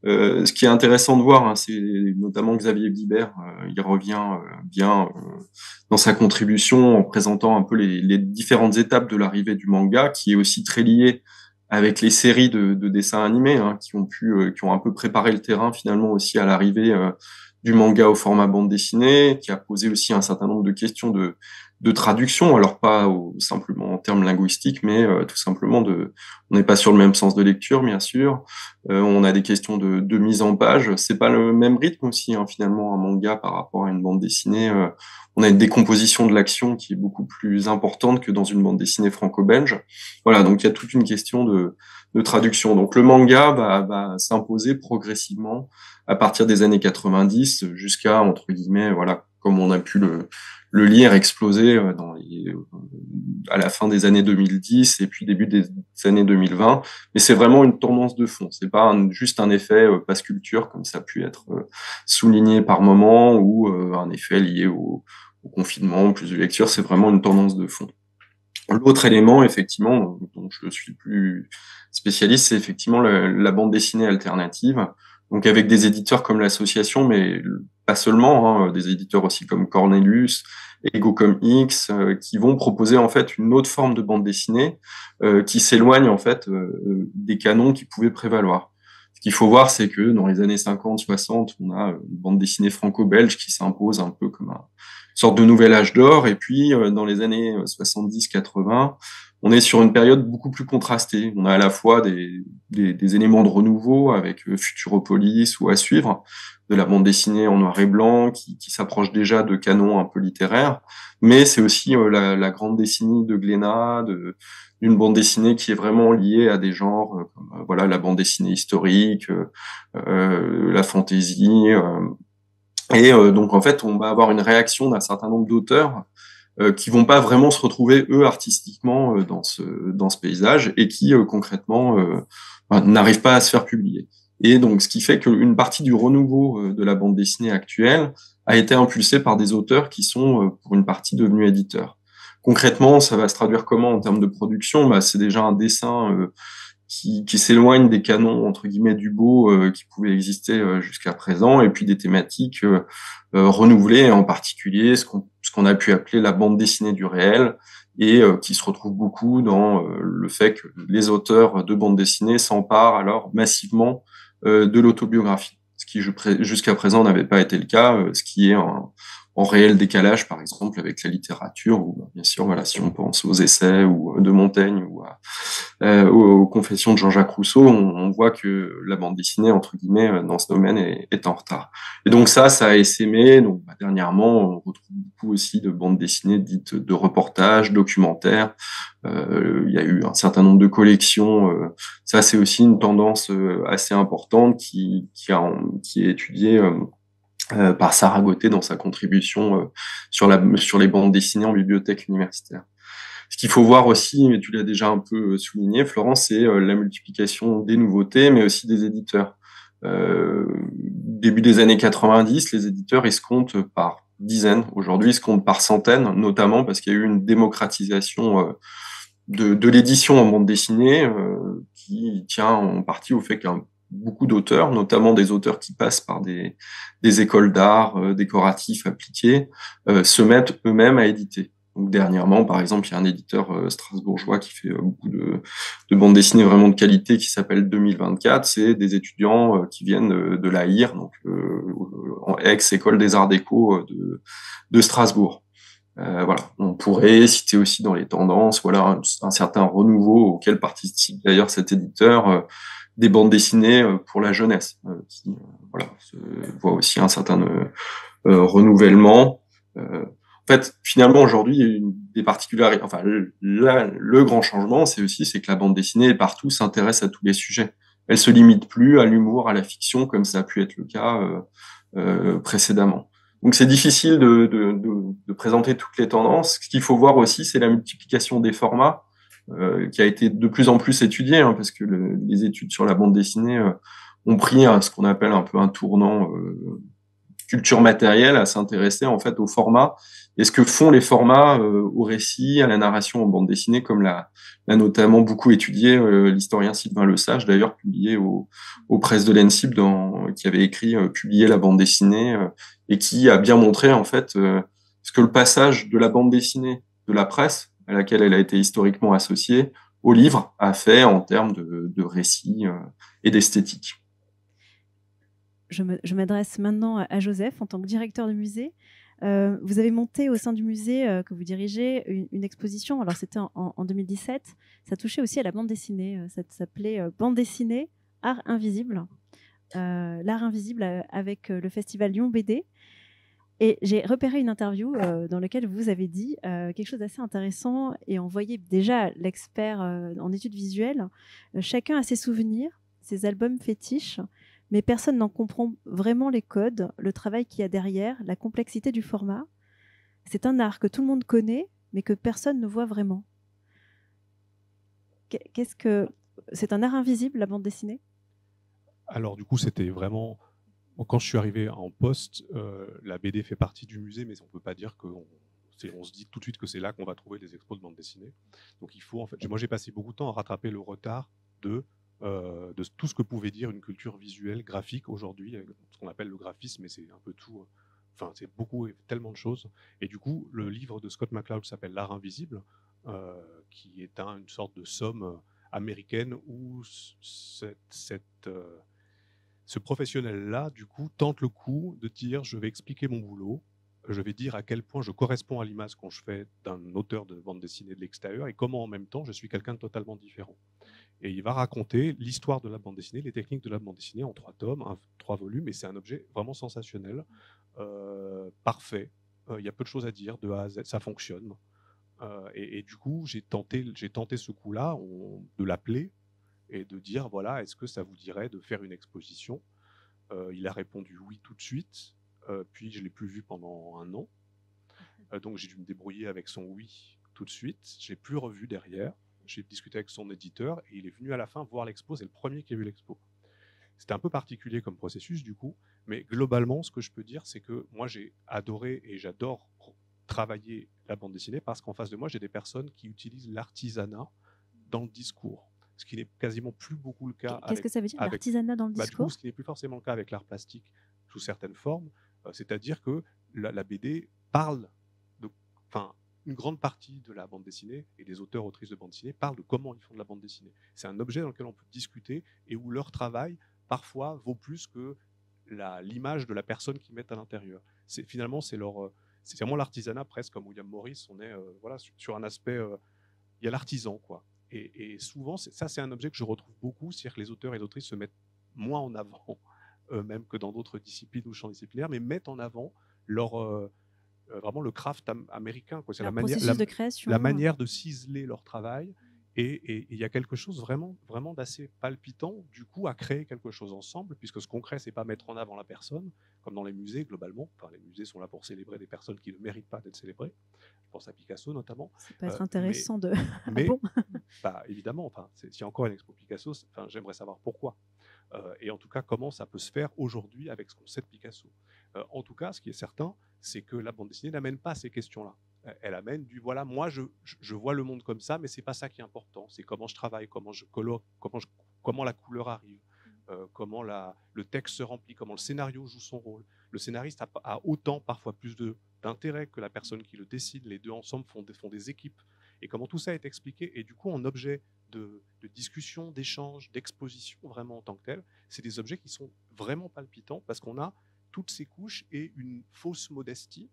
Ce qui est intéressant de voir, c'est notamment Xavier Guibert, il revient bien dans sa contribution en présentant un peu les différentes étapes de l'arrivée du manga, qui est aussi très lié avec les séries de dessins animés, qui ont un peu préparé le terrain finalement aussi à l'arrivée du manga au format bande dessinée, qui a posé aussi un certain nombre de questions de traduction, alors pas simplement en termes linguistiques, mais tout simplement on n'est pas sur le même sens de lecture, bien sûr. On a des questions de mise en page. C'est pas le même rythme aussi, finalement, un manga par rapport à une bande dessinée. On a une décomposition de l'action qui est beaucoup plus importante que dans une bande dessinée franco-belge. Voilà, donc il y a toute une question de traduction. Donc le manga va s'imposer progressivement à partir des années 90 jusqu'à, entre guillemets, voilà, comme on a pu le lire exploser à la fin des années 2010 et puis début des années 2020. Mais c'est vraiment une tendance de fond. C'est pas juste un effet passe culture comme ça a pu être souligné par moment ou un effet lié au confinement, plus de lecture. C'est vraiment une tendance de fond. L'autre élément, effectivement, dont je suis plus spécialiste, c'est effectivement la bande dessinée alternative. Donc avec des éditeurs comme l'association, mais pas seulement, des éditeurs aussi comme Cornelius, Ego Comics, qui vont proposer en fait une autre forme de bande dessinée qui s'éloigne en fait des canons qui pouvaient prévaloir. Ce qu'il faut voir, c'est que dans les années 50, 60, on a une bande dessinée franco-belge qui s'impose un peu comme une sorte de nouvel âge d'or. Et puis, dans les années 70, 80, on est sur une période beaucoup plus contrastée. On a à la fois des éléments de renouveau avec Futuropolis ou À suivre, de la bande dessinée en noir et blanc qui s'approche déjà de canons un peu littéraires, mais c'est aussi la grande décennie de Glénat, d'une bande dessinée qui est vraiment liée à des genres comme voilà la bande dessinée historique, la fantaisie. Donc en fait, on va avoir une réaction d'un certain nombre d'auteurs qui vont pas vraiment se retrouver eux artistiquement dans ce paysage et qui concrètement n'arrivent pas à se faire publier. Et donc ce qui fait qu'une partie du renouveau de la bande dessinée actuelle a été impulsée par des auteurs qui sont pour une partie devenus éditeurs. Concrètement, ça va se traduire comment en termes de production? C'est déjà un dessin qui s'éloigne des canons entre guillemets du beau qui pouvaient exister jusqu'à présent, et puis des thématiques renouvelées, en particulier ce qu'on a pu appeler la bande dessinée du réel, et qui se retrouve beaucoup dans le fait que les auteurs de bande dessinée s'emparent alors massivement de l'autobiographie, ce qui jusqu'à présent n'avait pas été le cas, ce qui est en réel décalage, par exemple, avec la littérature, ou bien sûr, voilà, si on pense aux essais ou de Montaigne ou aux confessions de Jean-Jacques Rousseau, on voit que la bande dessinée, entre guillemets, dans ce domaine est en retard. Et donc ça a essaimé. Donc dernièrement, on retrouve beaucoup aussi de bandes dessinées dites de reportages, documentaires. Il y a eu un certain nombre de collections. Ça, c'est aussi une tendance assez importante qui est étudiée par Sarah Gauthier dans sa contribution sur les bandes dessinées en bibliothèque universitaire. Ce qu'il faut voir aussi, mais tu l'as déjà un peu souligné, Florence, c'est la multiplication des nouveautés, mais aussi des éditeurs. Début des années 90, les éditeurs, ils se comptent par dizaines. Aujourd'hui, ils se comptent par centaines, notamment parce qu'il y a eu une démocratisation de l'édition en bande dessinée qui tient en partie au fait qu'il y a beaucoup d'auteurs, notamment des auteurs qui passent par des écoles d'art décoratifs appliqués, se mettent eux-mêmes à éditer. Donc dernièrement, par exemple, il y a un éditeur strasbourgeois qui fait beaucoup de bandes dessinées vraiment de qualité qui s'appelle 2024. C'est des étudiants qui viennent de l'AIR, donc en ex-école des arts déco de Strasbourg. Voilà, on pourrait citer aussi dans les tendances, voilà, un certain renouveau auquel participe d'ailleurs cet éditeur, des bandes dessinées pour la jeunesse, qui voilà, se voit aussi un certain renouvellement. En fait, finalement, aujourd'hui, il y a des particularités. Enfin, le grand changement, c'est que la bande dessinée partout s'intéresse à tous les sujets. Elle se limite plus à l'humour, à la fiction, comme ça a pu être le cas précédemment. Donc, c'est difficile de présenter toutes les tendances. Ce qu'il faut voir aussi, c'est la multiplication des formats qui a été de plus en plus étudiée, hein, parce que les études sur la bande dessinée ont pris ce qu'on appelle un peu un tournant culture matérielle, à s'intéresser en fait au format et ce que font les formats au récit, à la narration en bande dessinée, comme l'a notamment beaucoup étudié l'historien Sylvain Lesage, d'ailleurs publié aux presses de l'ENSIB, qui avait écrit publié la bande dessinée et qui a bien montré en fait ce que le passage de la bande dessinée de la presse, à laquelle elle a été historiquement associée, au livre a fait en termes de récit et d'esthétique. Je m'adresse maintenant à Joseph en tant que directeur de musée. Vous avez monté au sein du musée que vous dirigez une exposition. Alors c'était en 2017. Ça touchait aussi à la bande dessinée. Ça s'appelait Bande dessinée, art invisible. L'art invisible avec le festival Lyon BD. Et j'ai repéré une interview dans laquelle vous avez dit quelque chose d'assez intéressant, et on voyait déjà l'expert en études visuelles. Chacun a ses souvenirs, ses albums fétiches, mais personne n'en comprend vraiment les codes, le travail qu'il y a derrière, la complexité du format. C'est un art que tout le monde connaît, mais que personne ne voit vraiment. Qu'est-ce que c'est un art invisible, la bande dessinée? Alors du coup, c'était vraiment... Quand je suis arrivé en poste, la BD fait partie du musée, mais on ne peut pas dire qu'on on se dit tout de suite que c'est là qu'on va trouver des expos de bande dessinée. Donc il faut, en fait, moi j'ai passé beaucoup de temps à rattraper le retard de tout ce que pouvait dire une culture visuelle, graphique aujourd'hui, ce qu'on appelle le graphisme, mais c'est un peu tout. Enfin, c'est beaucoup, tellement de choses. Et du coup, le livre de Scott McCloud s'appelle L'Art invisible, qui est une sorte de somme américaine où ce professionnel-là, du coup, tente le coup de dire je vais expliquer mon boulot, je vais dire à quel point je corresponds à l'image qu'on je fais d'un auteur de bande dessinée de l'extérieur et comment en même temps je suis quelqu'un de totalement différent. Et il va raconter l'histoire de la bande dessinée, les techniques de la bande dessinée en 3 tomes, 3 volumes, et c'est un objet vraiment sensationnel, parfait. Il y a peu de choses à dire, de A à Z, ça fonctionne. Et du coup, j'ai tenté ce coup-là de l'appeler et de dire voilà, est-ce que ça vous dirait de faire une exposition? Il a répondu oui tout de suite, puis je ne l'ai plus vu pendant 1 an. Donc j'ai dû me débrouiller avec son oui tout de suite. Je l'ai plus revu derrière. J'ai discuté avec son éditeur et il est venu à la fin voir l'expo. C'est le premier qui a vu l'expo. C'était un peu particulier comme processus du coup, mais globalement, ce que je peux dire, c'est que moi j'ai adoré et j'adore travailler la bande dessinée parce qu'en face de moi, j'ai des personnes qui utilisent l'artisanat dans le discours. Ce qui n'est quasiment plus beaucoup le cas. Qu'est-ce que ça veut dire, l'artisanat dans le discours? Du coup, ce qui n'est plus forcément le cas avec l'art plastique sous certaines formes, c'est-à-dire que la BD parle de... Enfin, une grande partie de la bande dessinée et des auteurs, autrices de bande dessinée parlent de comment ils font de la bande dessinée. C'est un objet dans lequel on peut discuter et où leur travail, parfois, vaut plus que l'image de la personne qu'ils mettent à l'intérieur. Finalement, c'est vraiment l'artisanat, presque comme William Morris. On est voilà, sur un aspect... il y a l'artisan, quoi. Et souvent, ça, c'est un objet que je retrouve beaucoup, c'est-à-dire que les auteurs et les autrices se mettent moins en avant, même que dans d'autres disciplines ou champs disciplinaires, mais mettent en avant vraiment le craft américain, quoi. C'est processus de création, la manière de ciseler leur travail. Et il y a quelque chose vraiment, vraiment d'assez palpitant, du coup, à créer quelque chose ensemble, puisque ce qu'on crée, c'est pas mettre en avant la personne, comme dans les musées, globalement. Enfin, les musées sont là pour célébrer des personnes qui ne méritent pas d'être célébrées. Je pense à Picasso, notamment. Ça peut être intéressant de... Mais, ah bon bah, évidemment, enfin, s'il y a encore une expo Picasso, j'aimerais savoir pourquoi. Et en tout cas, comment ça peut se faire aujourd'hui avec ce qu'on sait de Picasso. En tout cas, ce qui est certain, c'est que la bande dessinée n'amène pas ces questions-là. Elle amène du voilà, moi je vois le monde comme ça, mais c'est pas ça qui est important. C'est comment je travaille, comment je colore, comment la couleur arrive, comment le texte se remplit, comment le scénario joue son rôle. Le scénariste a autant, parfois plus d'intérêt que la personne qui le décide. Les deux ensemble font des équipes. Et comment tout ça est expliqué. Et du coup, en objet de discussion, d'échange, d'exposition vraiment en tant que tel, c'est des objets qui sont vraiment palpitants parce qu'on a toutes ces couches et une fausse modestie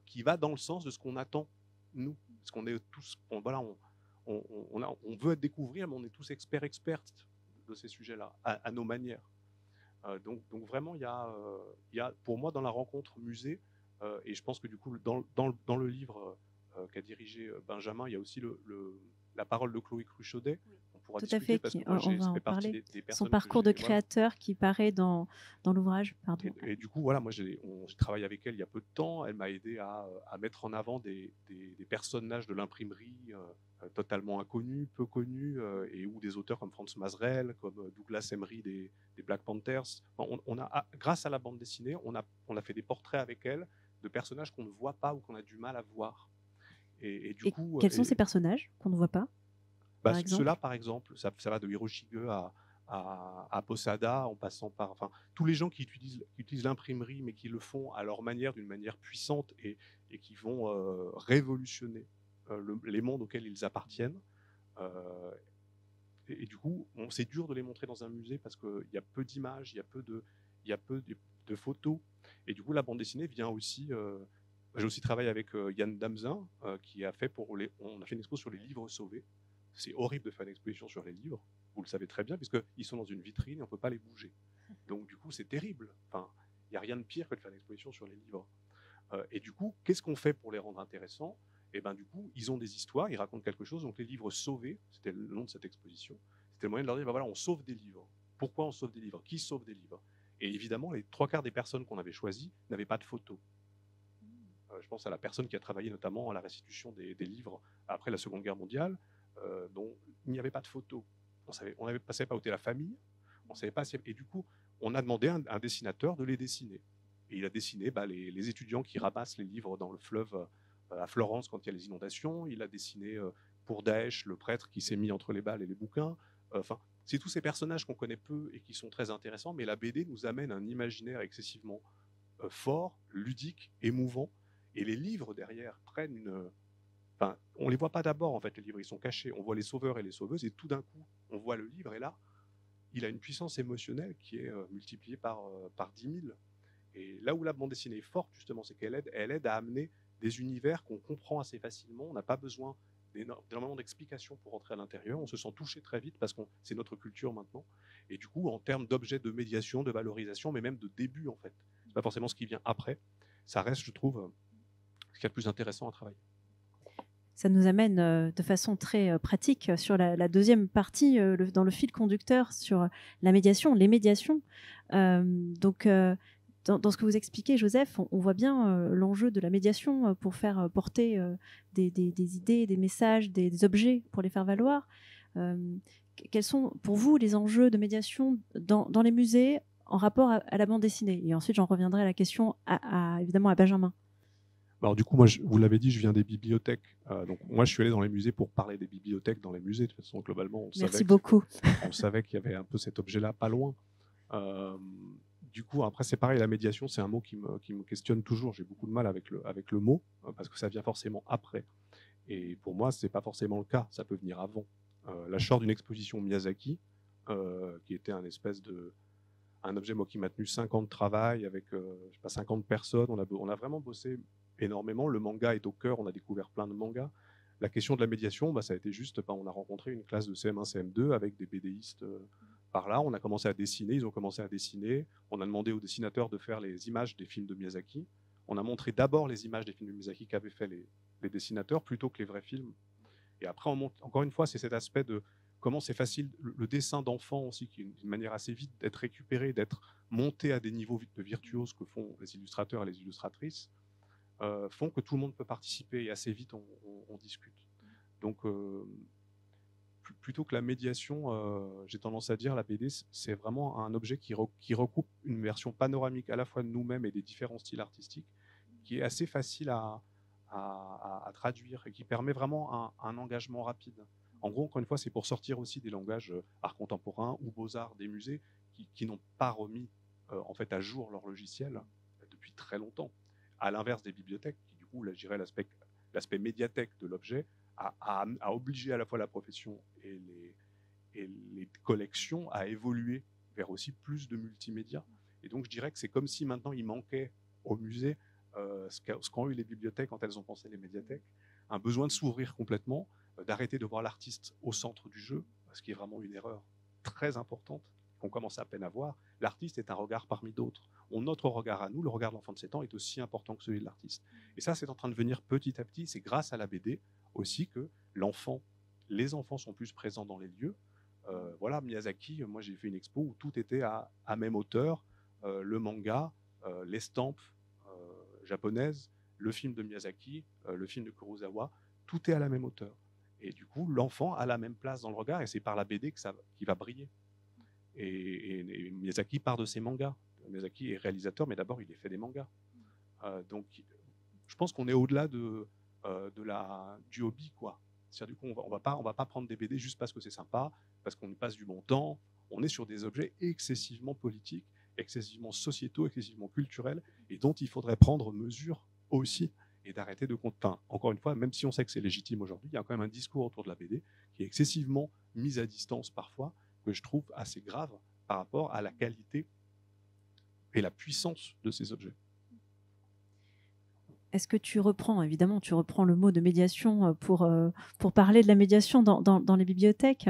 qui va dans le sens de ce qu'on attend, nous. Parce qu'on est tous, voilà, on veut découvrir, mais on est tous expertes de ces sujets-là, à nos manières. Donc vraiment, il y a, pour moi, dans la rencontre musée, et je pense que du coup, dans le livre qu'a dirigé Benjamin, il y a aussi la parole de Chloé Cruchaudet. On pourra tout à fait, parce que moi, on va en parler. Son parcours de créateur qui paraît dans l'ouvrage. Et du coup, voilà, moi j'ai travaillé avec elle il y a peu de temps. Elle m'a aidé à mettre en avant des personnages de l'imprimerie totalement inconnus, peu connus, et ou des auteurs comme Franz Masrel, comme Douglas Emery des Black Panthers. On a, grâce à la bande dessinée, on a fait des portraits avec elle de personnages qu'on ne voit pas ou qu'on a du mal à voir. Et du coup, quels sont ces personnages qu'on ne voit pas? Ceux-là, par exemple, ça va de Hiroshige à Posada, en passant par tous les gens qui utilisent l'imprimerie, mais qui le font à leur manière, d'une manière puissante et qui vont révolutionner les mondes auxquels ils appartiennent. Et du coup, c'est dur de les montrer dans un musée parce qu'il y a peu d'images, il y a peu de photos. Et du coup, la bande dessinée vient aussi... j'ai aussi travaillé avec Yann Damzin, qui a fait on a fait une expo sur les livres sauvés. C'est horrible de faire une exposition sur les livres, vous le savez très bien, puisqu'ils sont dans une vitrine et on ne peut pas les bouger. Donc du coup, c'est terrible. Enfin, il n'y a rien de pire que de faire une exposition sur les livres. Et du coup, qu'est-ce qu'on fait pour les rendre intéressants? Et ben du coup, ils ont des histoires, ils racontent quelque chose. Donc les livres sauvés, c'était le nom de cette exposition. C'était le moyen de leur dire, ben voilà, on sauve des livres. Pourquoi on sauve des livres? Qui sauve des livres? Et évidemment, les 3/4 des personnes qu'on avait choisies n'avaient pas de photos. Je pense à la personne qui a travaillé notamment à la restitution des livres après la Seconde Guerre mondiale. dont il n'y avait pas de photos. On ne savait pas où était la famille, on savait pas et du coup, on a demandé à un dessinateur de les dessiner. Et il a dessiné les étudiants qui ramassent les livres dans le fleuve à Florence quand il y a les inondations. Il a dessiné pour Daesh le prêtre qui s'est mis entre les balles et les bouquins. Enfin, c'est tous ces personnages qu'on connaît peu et qui sont très intéressants, mais la BD nous amène un imaginaire excessivement fort, ludique, émouvant. Et les livres derrière prennent une... Enfin, on ne les voit pas d'abord, en fait, les livres, ils sont cachés. On voit les sauveurs et les sauveuses, et tout d'un coup, on voit le livre, et là, il a une puissance émotionnelle qui est multipliée par 10 000. Et là où la bande dessinée est forte, justement, c'est qu'elle aide à amener des univers qu'on comprend assez facilement. On n'a pas besoin d'énormément d'explications pour rentrer à l'intérieur. On se sent touché très vite parce que c'est notre culture maintenant. Et du coup, en termes d'objets de médiation, de valorisation, mais même de début, en fait, c'est pas forcément ce qui vient après. Ça reste, je trouve, ce qu'il y a de plus intéressant à travailler. Ça nous amène de façon très pratique sur la deuxième partie, dans le fil conducteur sur la médiation, les médiations. Donc, dans ce que vous expliquez, Joseph, on voit bien l'enjeu de la médiation pour faire porter des idées, des messages, des objets pour les faire valoir. Quels sont pour vous les enjeux de médiation dans les musées en rapport à la bande dessinée? Et ensuite, j'en reviendrai à la question évidemment à Benjamin. Alors du coup, moi, vous l'avez dit, je viens des bibliothèques. Donc moi, je suis allé dans les musées pour parler des bibliothèques dans les musées. De toute façon, globalement, Merci beaucoup. On savait qu'il y avait un peu cet objet-là pas loin. Du coup, après, c'est pareil, la médiation, c'est un mot qui me questionne toujours. J'ai beaucoup de mal avec le mot, parce que ça vient forcément après. Et pour moi, ce n'est pas forcément le cas. Ça peut venir avant. Là, je sors d'une exposition Miyazaki, qui était un objet moi, qui m'a tenu 5 ans de travail avec je sais pas, 50 personnes. On a vraiment bossé énormément. Le manga est au cœur. On a découvert plein de mangas. La question de la médiation, ça a été juste, on a rencontré une classe de CM1, CM2 avec des BDistes par là. On a commencé à dessiner. Ils ont commencé à dessiner. On a demandé aux dessinateurs de faire les images des films de Miyazaki. On a montré d'abord les images des films de Miyazaki qu'avaient fait les dessinateurs plutôt que les vrais films. Et après, encore une fois, c'est cet aspect de comment c'est facile, le dessin d'enfant aussi, qui est une manière assez vite d'être récupéré, d'être monté à des niveaux de virtuose que font les illustrateurs et les illustratrices, font que tout le monde peut participer et assez vite on discute. Donc, plutôt que la médiation, j'ai tendance à dire la BD, c'est vraiment un objet qui recoupe une version panoramique à la fois de nous-mêmes et des différents styles artistiques, qui est assez facile à traduire et qui permet vraiment un engagement rapide. En gros, encore une fois, c'est pour sortir aussi des langages art contemporain ou beaux-arts des musées qui n'ont pas remis en fait à jour leur logiciel depuis très longtemps. À l'inverse des bibliothèques, qui du coup, là, je dirais l'aspect médiathèque de l'objet, a obligé à la fois la profession et les collections à évoluer vers aussi plus de multimédia. Et donc, je dirais que c'est comme si maintenant il manquait au musée ce qu'ont eu les bibliothèques quand elles ont pensé les médiathèques, un besoin de s'ouvrir complètement, d'arrêter de voir l'artiste au centre du jeu, ce qui est vraiment une erreur très importante qu'on commence à peine à voir. L'artiste est un regard parmi d'autres. Notre regard à nous, le regard de l'enfant de 7 ans, est aussi important que celui de l'artiste. Et ça, c'est en train de venir petit à petit. C'est grâce à la BD aussi que les enfants sont plus présents dans les lieux. Voilà, Miyazaki, moi j'ai fait une expo où tout était à même hauteur, le manga, l'estampe japonaise, le film de Miyazaki, le film de Kurosawa, tout est à la même hauteur. Et du coup, l'enfant a la même place dans le regard, et c'est par la BD qu'il va briller. Et Miyazaki part de ses mangas. Miyazaki est réalisateur, mais d'abord, il fait des mangas. Donc, je pense qu'on est au-delà du hobby, quoi. C'est-à-dire, du coup, on va pas prendre des BD juste parce que c'est sympa, parce qu'on y passe du bon temps. On est sur des objets excessivement politiques, excessivement sociétaux, excessivement culturels, et dont il faudrait prendre mesure aussi, et d'arrêter de... Enfin, encore une fois, même si on sait que c'est légitime aujourd'hui, il y a quand même un discours autour de la BD qui est excessivement mis à distance parfois, que je trouve assez grave par rapport à la qualité et la puissance de ces objets. Est-ce que tu reprends le mot de médiation pour parler de la médiation dans les bibliothèques,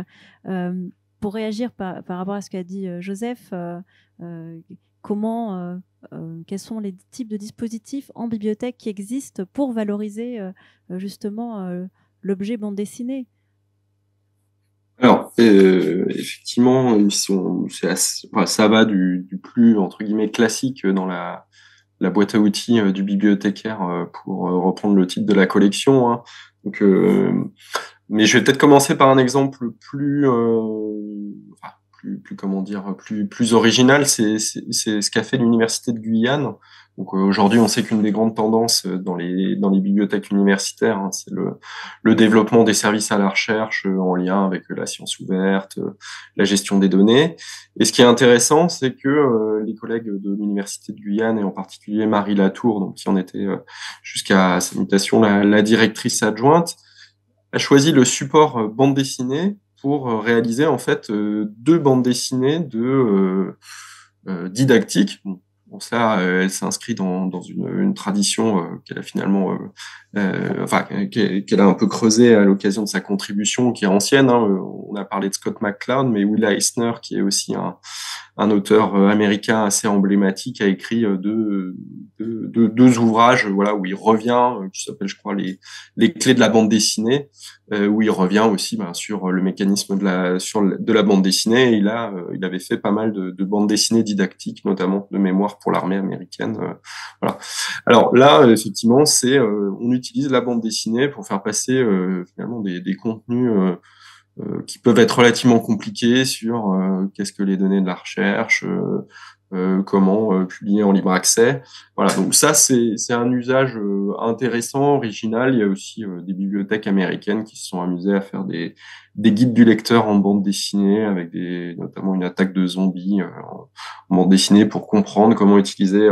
pour réagir par rapport à ce qu'a dit Joseph, quels sont les types de dispositifs en bibliothèque qui existent pour valoriser justement l'objet bande dessinée? Alors, effectivement, ça va du plus, entre guillemets, classique dans la boîte à outils du bibliothécaire, pour reprendre le titre de la collection, hein. Donc, Mais je vais peut-être commencer par un exemple plus original. C'est ce qu'a fait l'université de Guyane. Donc aujourd'hui, on sait qu'une des grandes tendances dans les bibliothèques universitaires, hein, c'est le développement des services à la recherche en lien avec la science ouverte, la gestion des données. Et ce qui est intéressant, c'est que les collègues de l'université de Guyane, et en particulier Marie Latour, donc qui en était jusqu'à sa mutation la directrice adjointe, a choisi le support bande dessinée pour réaliser en fait 2 bandes dessinées didactiques. Bon, ça, elle s'inscrit dans une tradition qu'elle a finalement, qu'elle a un peu creusée à l'occasion de sa contribution, qui est ancienne. Hein. On a parlé de Scott McCloud, mais Will Eisner, qui est aussi un auteur américain assez emblématique, a écrit deux ouvrages, voilà, où il revient, qui s'appelle, je crois, les clés de la bande dessinée, où il revient aussi sur le mécanisme de la bande dessinée. Et il avait fait pas mal de bandes dessinées didactiques, notamment de mémoire pour l'armée américaine. Voilà. Alors là, effectivement, on utilise la bande dessinée pour faire passer finalement des contenus qui peuvent être relativement compliqués sur qu'est-ce que les données de la recherche, comment publier en libre accès. Voilà, donc ça c'est un usage intéressant, original. Il y a aussi des bibliothèques américaines qui se sont amusées à faire des guides du lecteur en bande dessinée avec notamment une attaque de zombies en bande dessinée pour comprendre comment utiliser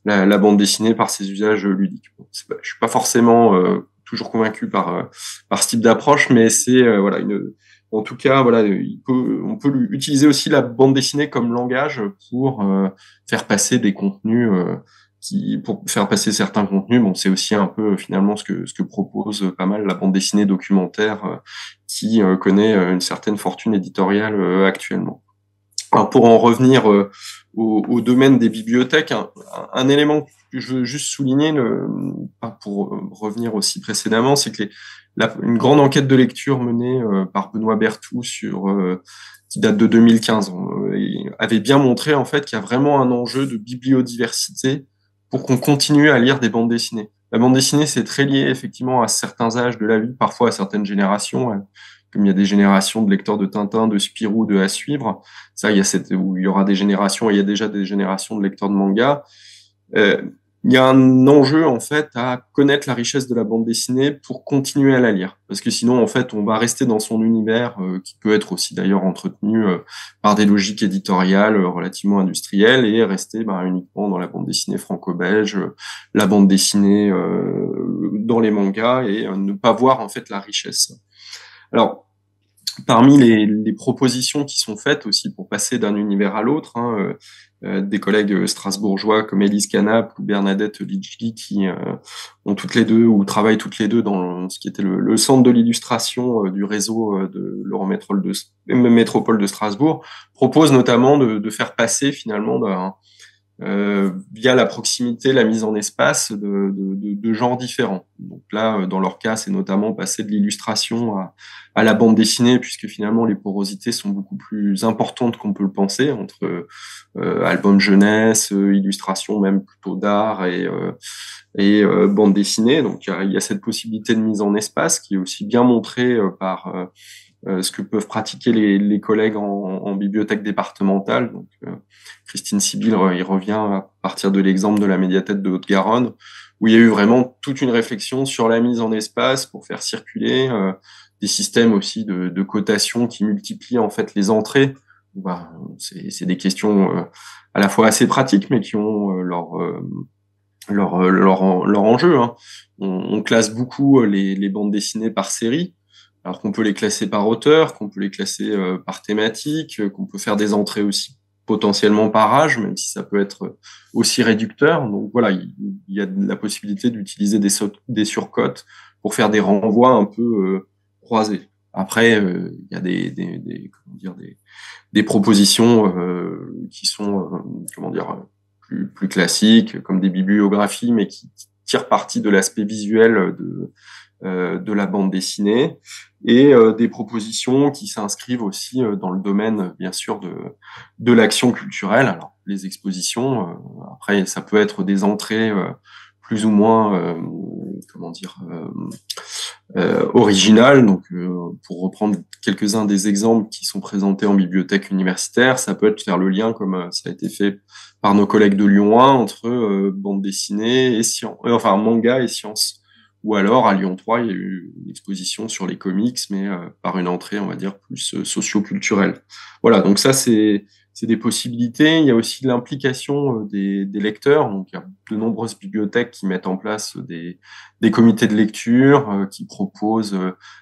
la bande dessinée par ses usages ludiques. Bon, je suis pas forcément toujours convaincu par ce type d'approche, mais c'est voilà en tout cas voilà on peut utiliser aussi la bande dessinée comme langage pour faire passer des contenus pour faire passer certains contenus. Bon, c'est aussi un peu finalement ce que propose pas mal la bande dessinée documentaire qui connaît une certaine fortune éditoriale actuellement. Alors pour en revenir au domaine des bibliothèques, un élément que je veux juste souligner, pour revenir aussi précédemment, c'est que une grande enquête de lecture menée par Benoît Berthoud qui date de 2015 avait bien montré en fait qu'il y a vraiment un enjeu de bibliodiversité pour qu'on continue à lire des bandes dessinées. La bande dessinée, c'est très lié effectivement à certains âges de la vie, parfois à certaines générations. Comme il y a des générations de lecteurs de Tintin, de Spirou, de À suivre, ça, où il y aura des générations, et il y a déjà des générations de lecteurs de manga. Il y a un enjeu, en fait, à connaître la richesse de la bande dessinée pour continuer à la lire. Parce que sinon, en fait, on va rester dans son univers, qui peut être aussi d'ailleurs entretenu par des logiques éditoriales relativement industrielles, et rester uniquement dans la bande dessinée franco-belge, la bande dessinée dans les mangas, et ne pas voir, en fait, la richesse. Alors, parmi les propositions qui sont faites aussi pour passer d'un univers à l'autre, des collègues strasbourgeois comme Élise Canap ou Bernadette Lidjli qui ont toutes les deux ou travaillent toutes les deux dans ce qui était le centre de l'illustration du réseau de l'Eurométropole de Strasbourg, proposent notamment de faire passer finalement via la proximité, la mise en espace de genres différents. Donc là, dans leur cas, c'est notamment passer de l'illustration à la bande dessinée, puisque finalement les porosités sont beaucoup plus importantes qu'on peut le penser entre album jeunesse, illustration même plutôt d'art et bande dessinée. Donc il y a cette possibilité de mise en espace qui est aussi bien montrée par ce que peuvent pratiquer les collègues en bibliothèque départementale. Donc, Christine Sibyl, il revient à partir de l'exemple de la médiathèque de Haute-Garonne, où il y a eu vraiment toute une réflexion sur la mise en espace pour faire circuler des systèmes aussi de cotation qui multiplient en fait les entrées. C'est des questions à la fois assez pratiques, mais qui ont leur enjeu. Hein. On classe beaucoup les bandes dessinées par série, alors qu'on peut les classer par auteur, qu'on peut les classer par thématique, qu'on peut faire des entrées aussi potentiellement par âge, même si ça peut être aussi réducteur. Donc voilà, il y a la possibilité d'utiliser des surcotes pour faire des renvois un peu croisés. Après, il y a des propositions qui sont plus classiques, comme des bibliographies, mais qui tirent parti de l'aspect visuel de la bande dessinée, et des propositions qui s'inscrivent aussi dans le domaine, bien sûr, de l'action culturelle. Alors, les expositions, après, ça peut être des entrées plus ou moins comment dire, originales. Donc, pour reprendre quelques-uns des exemples qui sont présentés en bibliothèque universitaire, ça peut être faire le lien, comme ça a été fait par nos collègues de Lyon 1, entre bande dessinée et sciences, enfin manga et sciences. Ou alors, à Lyon 3, il y a eu une exposition sur les comics, mais par une entrée, on va dire, plus socio-culturelle. Voilà, donc ça, c'est des possibilités. Il y a aussi l'implication des lecteurs. Donc, il y a de nombreuses bibliothèques qui mettent en place des comités de lecture, qui proposent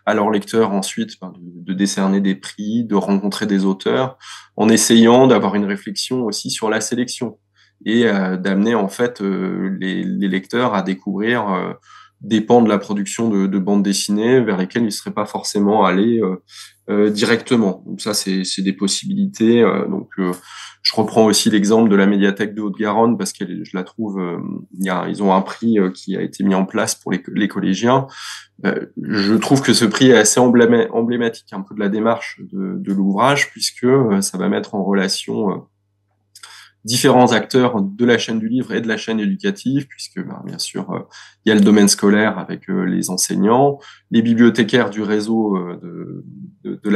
à leurs lecteurs ensuite de décerner des prix, de rencontrer des auteurs, en essayant d'avoir une réflexion aussi sur la sélection et d'amener en fait les lecteurs à découvrir des pans de la production de bande dessinée vers lesquels ils ne seraient pas forcément allés directement. Donc ça, c'est des possibilités. Je reprends aussi l'exemple de la médiathèque de Haute-Garonne parce que je la trouve, ils ont un prix qui a été mis en place pour les collégiens. Je trouve que ce prix est assez emblématique un peu de la démarche de l'ouvrage, puisque ça va mettre en relation différents acteurs de la chaîne du livre et de la chaîne éducative, puisque bien sûr il y a le domaine scolaire avec les enseignants, les bibliothécaires du réseau de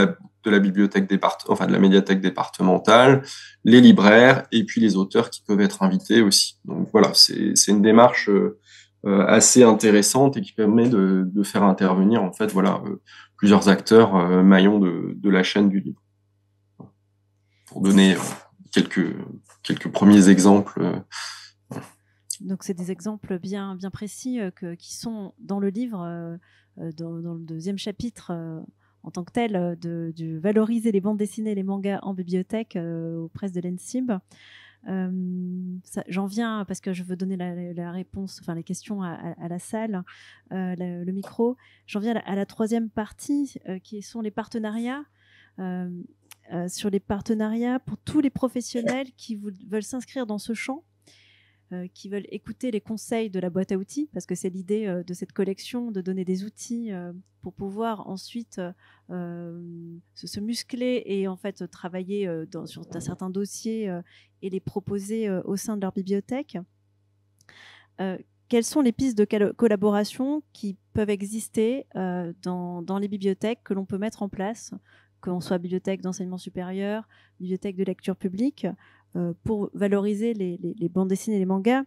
la bibliothèque de la médiathèque départementale, les libraires et puis les auteurs qui peuvent être invités aussi. Donc voilà, c'est une démarche assez intéressante et qui permet de faire intervenir en fait plusieurs acteurs maillons de la chaîne du livre. Pour donner quelques premiers exemples. Donc, c'est des exemples bien précis qui sont dans le livre, dans le deuxième chapitre, en tant que tel, de valoriser les bandes dessinées et les mangas en bibliothèque aux presses de l'ENSIB. J'en viens, parce que je veux donner la réponse, enfin les questions à la salle, le micro. J'en viens à la troisième partie, qui sont les partenariats. Sur les partenariats pour tous les professionnels qui veulent s'inscrire dans ce champ, qui veulent écouter les conseils de la boîte à outils, parce que c'est l'idée de cette collection, de donner des outils pour pouvoir ensuite se muscler et en fait travailler sur certains dossiers et les proposer au sein de leur bibliothèque. Quelles sont les pistes de collaboration qui peuvent exister dans les bibliothèques que l'on peut mettre en place, qu'on soit bibliothèque d'enseignement supérieur, bibliothèque de lecture publique, pour valoriser les bandes dessinées et les mangas.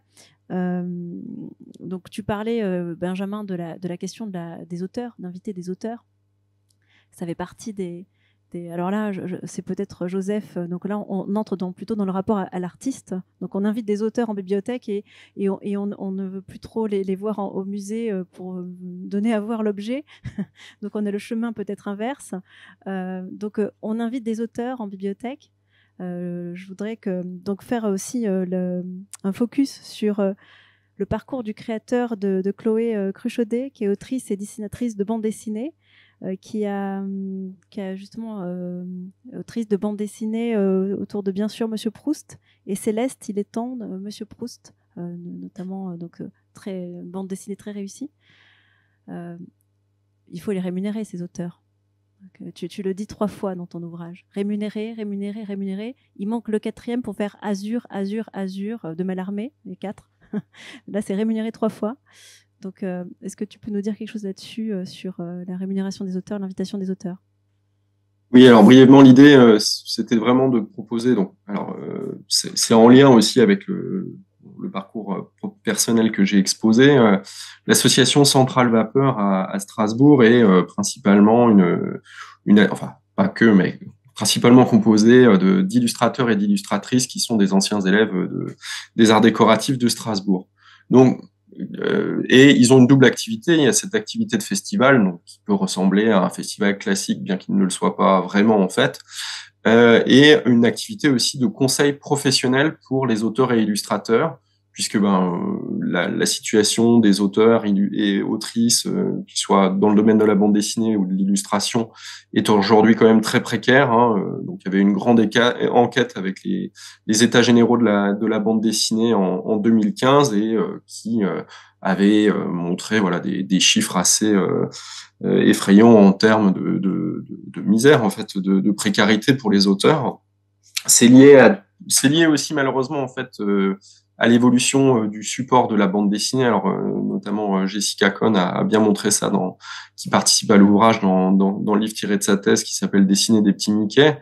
Donc tu parlais, Benjamin, de la question des auteurs, d'inviter des auteurs. Ça fait partie des alors là, c'est peut-être Joseph. Donc là, on entre plutôt dans le rapport à l'artiste. Donc on invite des auteurs en bibliothèque et on ne veut plus trop les voir au musée pour donner à voir l'objet. Donc on a le chemin peut-être inverse. Donc on invite des auteurs en bibliothèque. Je voudrais donc faire aussi un focus sur le parcours du créateur de Chloé Cruchaudet, qui est autrice et dessinatrice de bande dessinée. Qui a justement autrice de bande dessinée autour de bien sûr Monsieur Proust et Céleste, il est temps, Monsieur Proust, notamment bande dessinée très réussie. Il faut les rémunérer, ces auteurs. Donc, tu le dis 3 fois dans ton ouvrage. Rémunérer. Il manque le 4e pour faire Azur de Mallarmé, les 4. Là, c'est rémunérer 3 fois. Donc, est-ce que tu peux nous dire quelque chose là-dessus sur la rémunération des auteurs, l'invitation des auteurs? Oui, alors brièvement, l'idée, c'était vraiment de proposer. Donc, c'est en lien aussi avec le parcours personnel que j'ai exposé. L'association Centrale Vapeur à Strasbourg est principalement enfin pas que, mais principalement composée d'illustrateurs et d'illustratrices qui sont des anciens élèves des arts décoratifs de Strasbourg. Donc et ils ont une double activité. Il y a cette activité de festival, donc qui peut ressembler à un festival classique, bien qu'il ne le soit pas vraiment en fait, et une activité aussi de conseil professionnel pour les auteurs et illustrateurs, puisque la situation des auteurs et autrices, qu'ils soient dans le domaine de la bande dessinée ou de l'illustration, est aujourd'hui quand même très précaire. Donc il y avait une grande enquête avec les états généraux de la bande dessinée en 2015 et qui avait montré des chiffres assez effrayants en termes de misère, en fait, de précarité pour les auteurs. C'est lié aussi malheureusement en fait à l'évolution du support de la bande dessinée. Alors notamment Jessica Cohn a bien montré ça, qui participe à l'ouvrage dans le livre tiré de sa thèse qui s'appelle Dessiner des petits Mickey.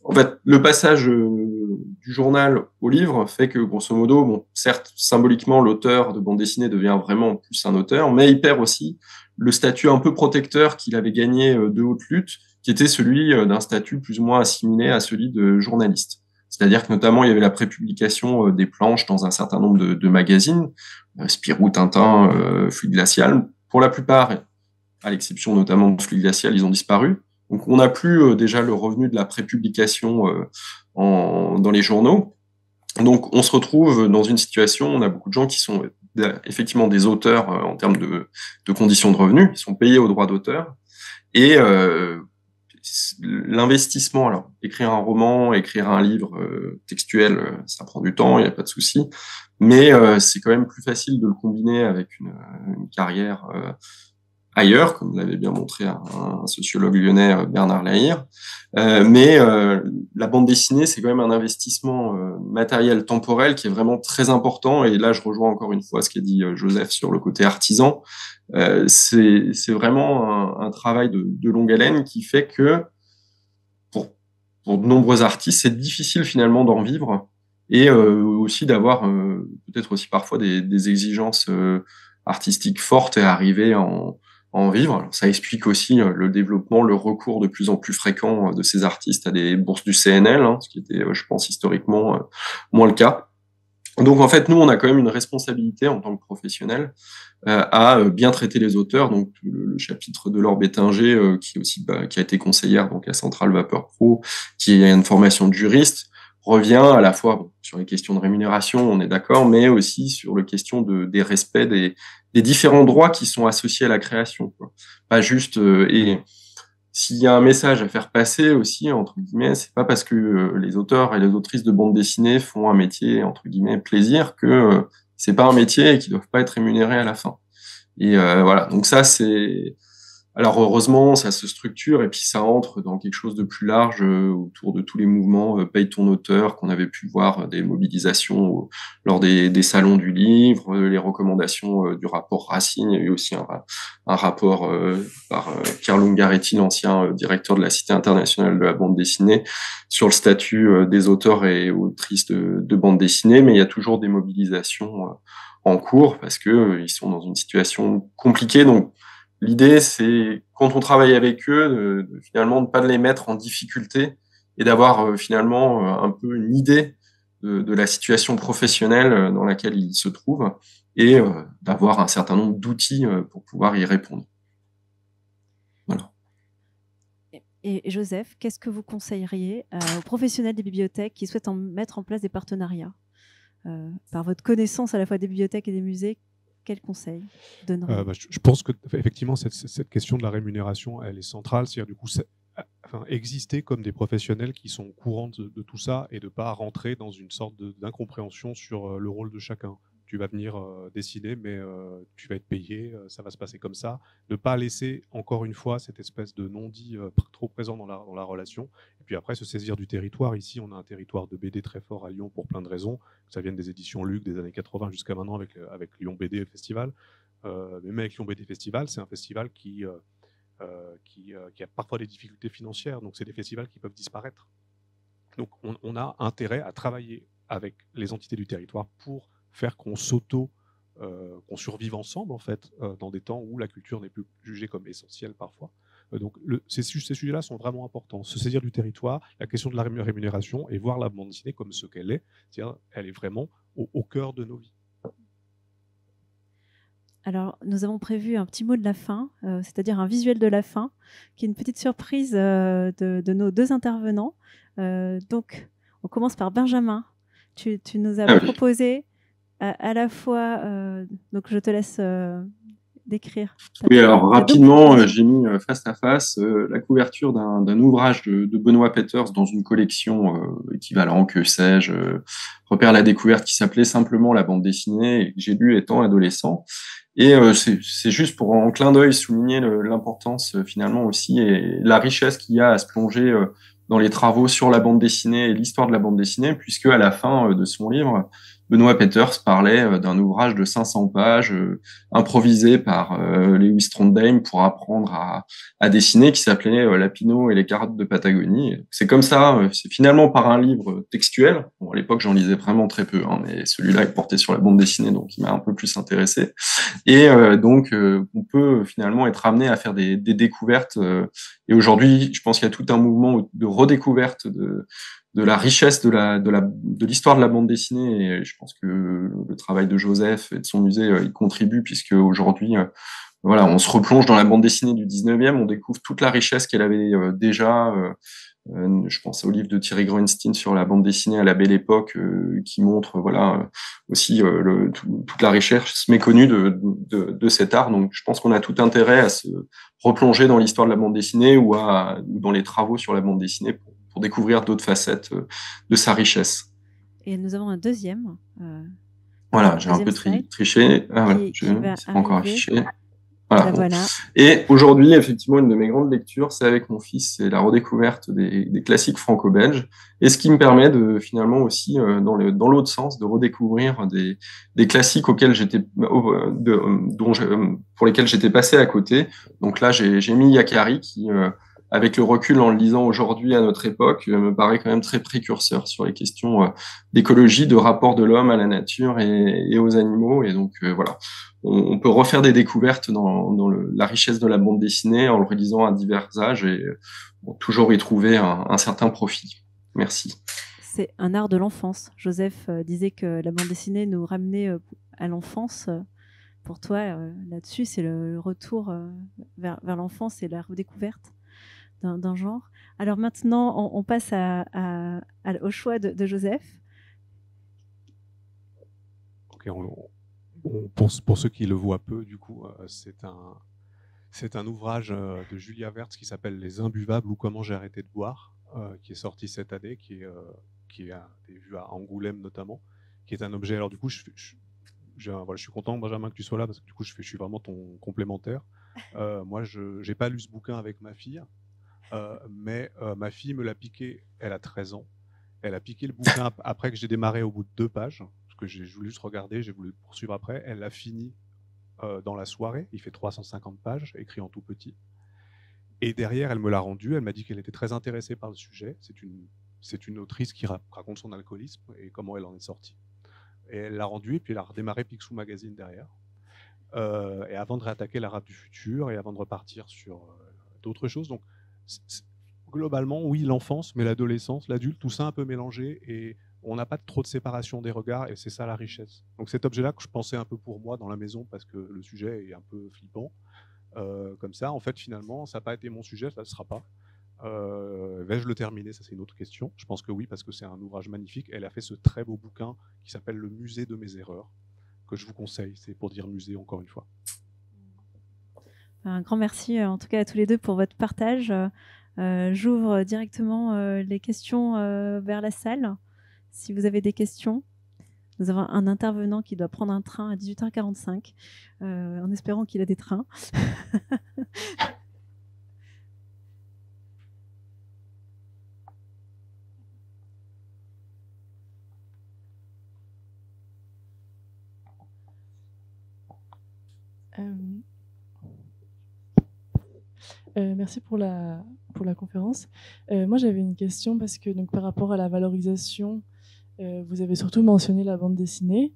En fait, le passage du journal au livre fait que, grosso modo, bon, certes, symboliquement, l'auteur de bande dessinée devient vraiment plus un auteur, mais il perd aussi le statut un peu protecteur qu'il avait gagné de haute lutte, qui était celui d'un statut plus ou moins assimilé à celui de journaliste. C'est-à-dire que notamment, il y avait la prépublication des planches dans un certain nombre de magazines, Spirou, Tintin, Fluide Glacial. Pour la plupart, à l'exception notamment de Fluide Glacial, ils ont disparu. Donc, on n'a plus déjà le revenu de la prépublication dans les journaux. Donc, on se retrouve dans une situation, on a beaucoup de gens qui sont effectivement des auteurs en termes de conditions de revenus, ils sont payés au droit d'auteur. Et l'investissement, alors, écrire un roman, écrire un livre textuel, ça prend du temps, il n'y a pas de souci. Mais c'est quand même plus facile de le combiner avec une carrière ailleurs, comme l'avait bien montré un sociologue lyonnais, Bernard Lahire. Mais la bande dessinée, c'est quand même un investissement matériel, temporel, qui est vraiment très important. Et là, je rejoins encore une fois ce qu'a dit Joseph sur le côté artisan. C'est vraiment un travail de longue haleine qui fait que, pour de nombreux artistes, c'est difficile finalement d'en vivre et aussi d'avoir peut-être aussi parfois des exigences artistiques fortes et arriver en vivre. Alors, ça explique aussi le développement, le recours de plus en plus fréquent de ces artistes à des bourses du CNL, ce qui était, je pense, historiquement moins le cas. Donc, en fait, nous, on a quand même une responsabilité en tant que professionnels à bien traiter les auteurs. Donc, le chapitre de Laure Bétinger, qui a été conseillère donc à Centrale Vapeur Pro, qui a une formation de juriste, revient à la fois sur les questions de rémunération, on est d'accord, mais aussi sur la question des respects des différents droits qui sont associés à la création, quoi. Pas juste et s'il y a un message à faire passer aussi, entre guillemets, c'est pas parce que les auteurs et les autrices de bande dessinée font un métier, entre guillemets, plaisir, que c'est pas un métier et qu'ils doivent pas être rémunérés à la fin. Et voilà, donc ça, c'est... Alors heureusement, ça se structure et puis ça entre dans quelque chose de plus large autour de tous les mouvements Paye ton auteur qu'on avait pu voir des mobilisations lors des salons du livre, les recommandations du rapport Racine. Il y a eu aussi un rapport par Pierre Lungaretti, l'ancien directeur de la Cité internationale de la bande dessinée, sur le statut des auteurs et autrices de bande dessinée. Mais il y a toujours des mobilisations en cours parce que ils sont dans une situation compliquée. Donc l'idée, c'est, quand on travaille avec eux, finalement, de pas les mettre en difficulté et d'avoir finalement un peu une idée de la situation professionnelle dans laquelle ils se trouvent et d'avoir un certain nombre d'outils pour pouvoir y répondre. Voilà. Et Joseph, qu'est-ce que vous conseilleriez aux professionnels des bibliothèques qui souhaitent mettre en place des partenariats par votre connaissance à la fois des bibliothèques et des musées? Quel conseil donneriez-vous? Je pense que effectivement cette question de la rémunération, elle est centrale. C'est-à-dire du coup, exister comme des professionnels qui sont au courant de tout ça et de ne pas rentrer dans une sorte d'incompréhension sur le rôle de chacun. Tu vas venir dessiner, mais tu vas être payé, ça va se passer comme ça. Ne pas laisser, encore une fois, cette espèce de non-dit trop présent dans la relation. Et puis après, se saisir du territoire. Ici, on a un territoire de BD très fort à Lyon pour plein de raisons. Que ça vienne des éditions Luc des années 80 jusqu'à maintenant avec Lyon BD Festival. Mais même avec Lyon BD Festival, c'est un festival qui a parfois des difficultés financières. Donc, c'est des festivals qui peuvent disparaître. Donc, on a intérêt à travailler avec les entités du territoire pour faire qu'on qu'on survive ensemble en fait, dans des temps où la culture n'est plus jugée comme essentielle parfois. Donc ces sujets-là sont vraiment importants. Se saisir du territoire, la question de la rémunération et voir la bande dessinée comme ce qu'elle est, c'est-à-dire elle est vraiment au cœur de nos vies. Alors, nous avons prévu un petit mot de la fin, c'est-à-dire un visuel de la fin, qui est une petite surprise de nos deux intervenants. Donc, on commence par Benjamin. Tu nous as proposé à la fois... donc, je te laisse décrire. Oui, alors rapidement, j'ai mis face à face la couverture d'un ouvrage de Benoît Peters dans une collection équivalent, que sais-je, Repère la découverte, qui s'appelait simplement La bande dessinée, et que j'ai lu étant adolescent. Et c'est juste pour en clin d'œil souligner l'importance finalement aussi et la richesse qu'il y a à se plonger dans les travaux sur la bande dessinée et l'histoire de la bande dessinée, puisque à la fin de son livre, Benoît Peters parlait d'un ouvrage de 500 pages improvisé par Lewis Trondheim pour apprendre à dessiner, qui s'appelait Lapino et les carottes de Patagonie. C'est comme ça, c'est finalement par un livre textuel. Bon, à l'époque, j'en lisais vraiment très peu, hein, mais celui-là est porté sur la bande dessinée, donc il m'a un peu plus intéressé. Et donc, on peut finalement être amené à faire des découvertes. Et aujourd'hui, je pense qu'il y a tout un mouvement de redécouverte de la richesse de l'histoire de la bande dessinée. Et je pense que le travail de Joseph et de son musée y contribue, puisque aujourd'hui, voilà, on se replonge dans la bande dessinée du 19e, on découvre toute la richesse qu'elle avait déjà. Je pense au livre de Thierry Groenstein sur la bande dessinée à la Belle Époque, qui montre voilà aussi toute la recherche méconnue de cet art. Donc, je pense qu'on a tout intérêt à se replonger dans l'histoire de la bande dessinée ou dans les travaux sur la bande dessinée pour découvrir d'autres facettes de sa richesse. Et nous avons un deuxième. Voilà, j'ai un peu triché. Ah, voilà, c'est pas encore affiché. Voilà. Voilà. Et aujourd'hui, effectivement, une de mes grandes lectures, c'est avec mon fils, c'est la redécouverte des classiques franco-belges, et ce qui me permet de finalement aussi, dans l'autre sens, de redécouvrir des classiques auxquels pour lesquels j'étais passé à côté. Donc là, j'ai mis Yakari qui, avec le recul en le lisant aujourd'hui à notre époque, me paraît quand même très précurseur sur les questions d'écologie, de rapport de l'homme à la nature et aux animaux. Et donc voilà, on peut refaire des découvertes dans la richesse de la bande dessinée en le relisant à divers âges et toujours y trouver un certain profit. Merci. C'est un art de l'enfance. Joseph disait que la bande dessinée nous ramenait à l'enfance. Pour toi, là-dessus, c'est le retour vers l'enfance et la redécouverte d'un genre. Alors maintenant, on passe au choix de Joseph. Ok, pour ceux qui le voient peu, du coup, c'est un ouvrage de Julia Wertz qui s'appelle Les Imbuvables ou Comment j'ai arrêté de boire, qui est sorti cette année, qui a été vu à Angoulême notamment, qui est un objet. Alors du coup, je suis content, Benjamin, que tu sois là, parce que du coup, je suis vraiment ton complémentaire. Moi, je n'ai pas lu ce bouquin avec ma fille. Mais ma fille me l'a piqué, elle a 13 ans. Elle a piqué le bouquin après que j'ai démarré au bout de 2 pages, parce que j'ai voulu juste regarder, j'ai voulu poursuivre après. Elle l'a fini dans la soirée, il fait 350 pages, écrit en tout petit. Et derrière, elle me l'a rendu, elle m'a dit qu'elle était très intéressée par le sujet. C'est une autrice qui raconte son alcoolisme et comment elle en est sortie. Et elle l'a rendu, et puis elle a redémarré Picsou Magazine derrière. Et avant de réattaquer l'Arabe du futur, et avant de repartir sur d'autres choses. Donc, globalement, oui, l'enfance, mais l'adolescence, l'adulte, tout ça un peu mélangé, et on n'a pas trop de séparation des regards, et c'est ça la richesse. Donc cet objet-là que je pensais un peu pour moi dans la maison, parce que le sujet est un peu flippant, comme ça, en fait, finalement, ça n'a pas été mon sujet, ça ne sera pas. Vais-je le terminer? Ça, c'est une autre question. Je pense que oui, parce que c'est un ouvrage magnifique. Elle a fait ce très beau bouquin qui s'appelle Le musée de mes erreurs, que je vous conseille. C'est pour dire musée, encore une fois. Un grand merci en tout cas à tous les deux pour votre partage. J'ouvre directement les questions vers la salle. Si vous avez des questions, nous avons un intervenant qui doit prendre un train à 18h45 en espérant qu'il a des trains. Merci pour la conférence. Moi, j'avais une question parce que donc, par rapport à la valorisation, vous avez surtout mentionné la bande dessinée.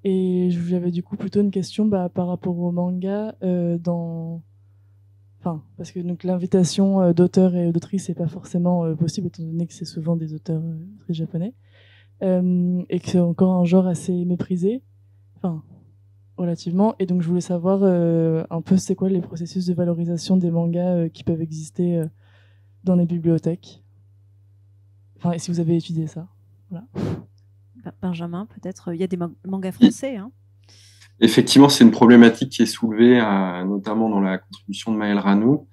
Et j'avais du coup plutôt une question par rapport au manga. Parce que l'invitation d'auteurs et d'autrices n'est pas forcément possible, étant donné que c'est souvent des auteurs très japonais. Et que c'est encore un genre assez méprisé. Relativement, et donc je voulais savoir un peu c'est quoi les processus de valorisation des mangas qui peuvent exister dans les bibliothèques. Et si vous avez étudié ça. Voilà. Benjamin, peut-être, il y a des mangas français. Hein. Effectivement, c'est une problématique qui est soulevée notamment dans la contribution de Maël Ranou.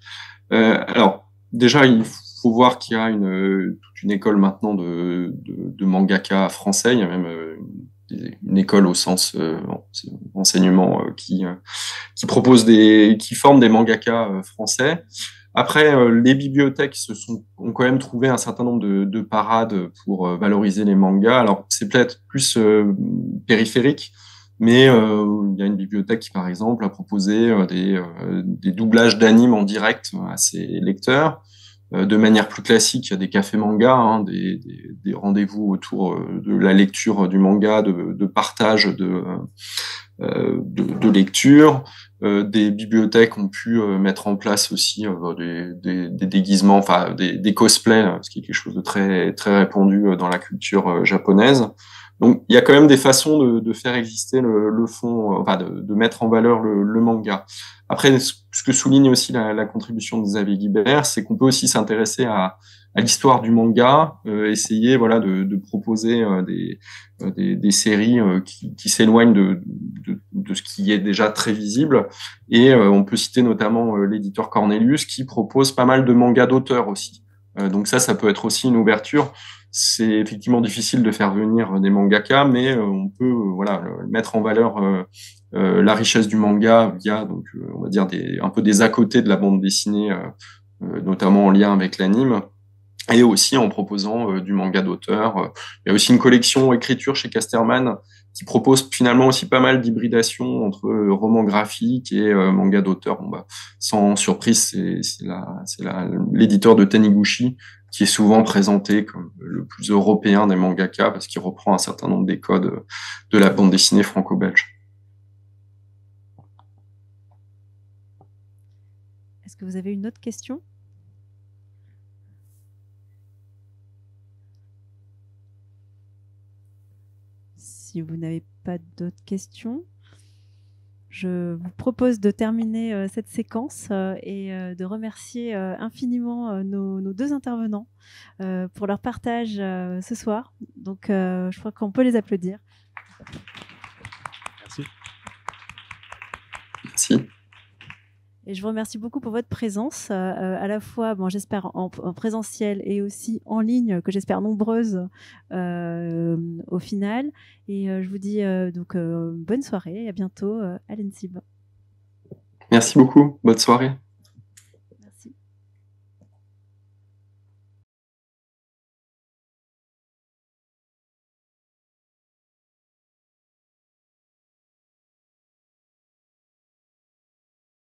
Alors, déjà, il faut voir qu'il y a toute une école maintenant de mangaka français. Il y a même une école au sens enseignement qui propose qui forme des mangaka français. Après, les bibliothèques ont quand même trouvé un certain nombre de parades pour valoriser les mangas. Alors, c'est peut-être plus périphérique, mais il y a une bibliothèque qui, par exemple, a proposé des doublages d'animes en direct à ses lecteurs. De manière plus classique, il y a des cafés manga, hein, des rendez-vous autour de la lecture du manga, de partage de lecture. Des bibliothèques ont pu mettre en place aussi des déguisements, enfin des cosplays, ce qui est quelque chose de très très répandu dans la culture japonaise. Donc il y a quand même des façons de faire exister le fond, enfin de mettre en valeur le manga. Après, ce que souligne aussi la contribution de Xavier Guibert, c'est qu'on peut aussi s'intéresser à l'histoire du manga, essayer voilà de proposer des séries qui s'éloignent de ce qui est déjà très visible. Et on peut citer notamment l'éditeur Cornelius qui propose pas mal de mangas d'auteurs aussi. Donc ça peut être aussi une ouverture. C'est effectivement difficile de faire venir des mangaka, mais on peut voilà mettre en valeur la richesse du manga via donc on va dire un peu des à côté de la bande dessinée, notamment en lien avec l'anime. Et aussi en proposant du manga d'auteur. Il y a aussi une collection écriture chez Casterman qui propose finalement aussi pas mal d'hybridation entre roman graphique et manga d'auteur. Bon, bah, sans surprise, c'est l'éditeur de Taniguchi qui est souvent présenté comme le plus européen des mangaka parce qu'il reprend un certain nombre des codes de la bande dessinée franco-belge. Est-ce que vous avez une autre question ? Si vous n'avez pas d'autres questions, je vous propose de terminer cette séquence et de remercier infiniment nos deux intervenants pour leur partage ce soir. Donc, je crois qu'on peut les applaudir. Merci. Merci. Et je vous remercie beaucoup pour votre présence, à la fois, bon, j'espère, en présentiel et aussi en ligne, que j'espère nombreuse au final. Et je vous dis donc bonne soirée et à bientôt à l'ENSIB. Merci beaucoup. Bonne soirée.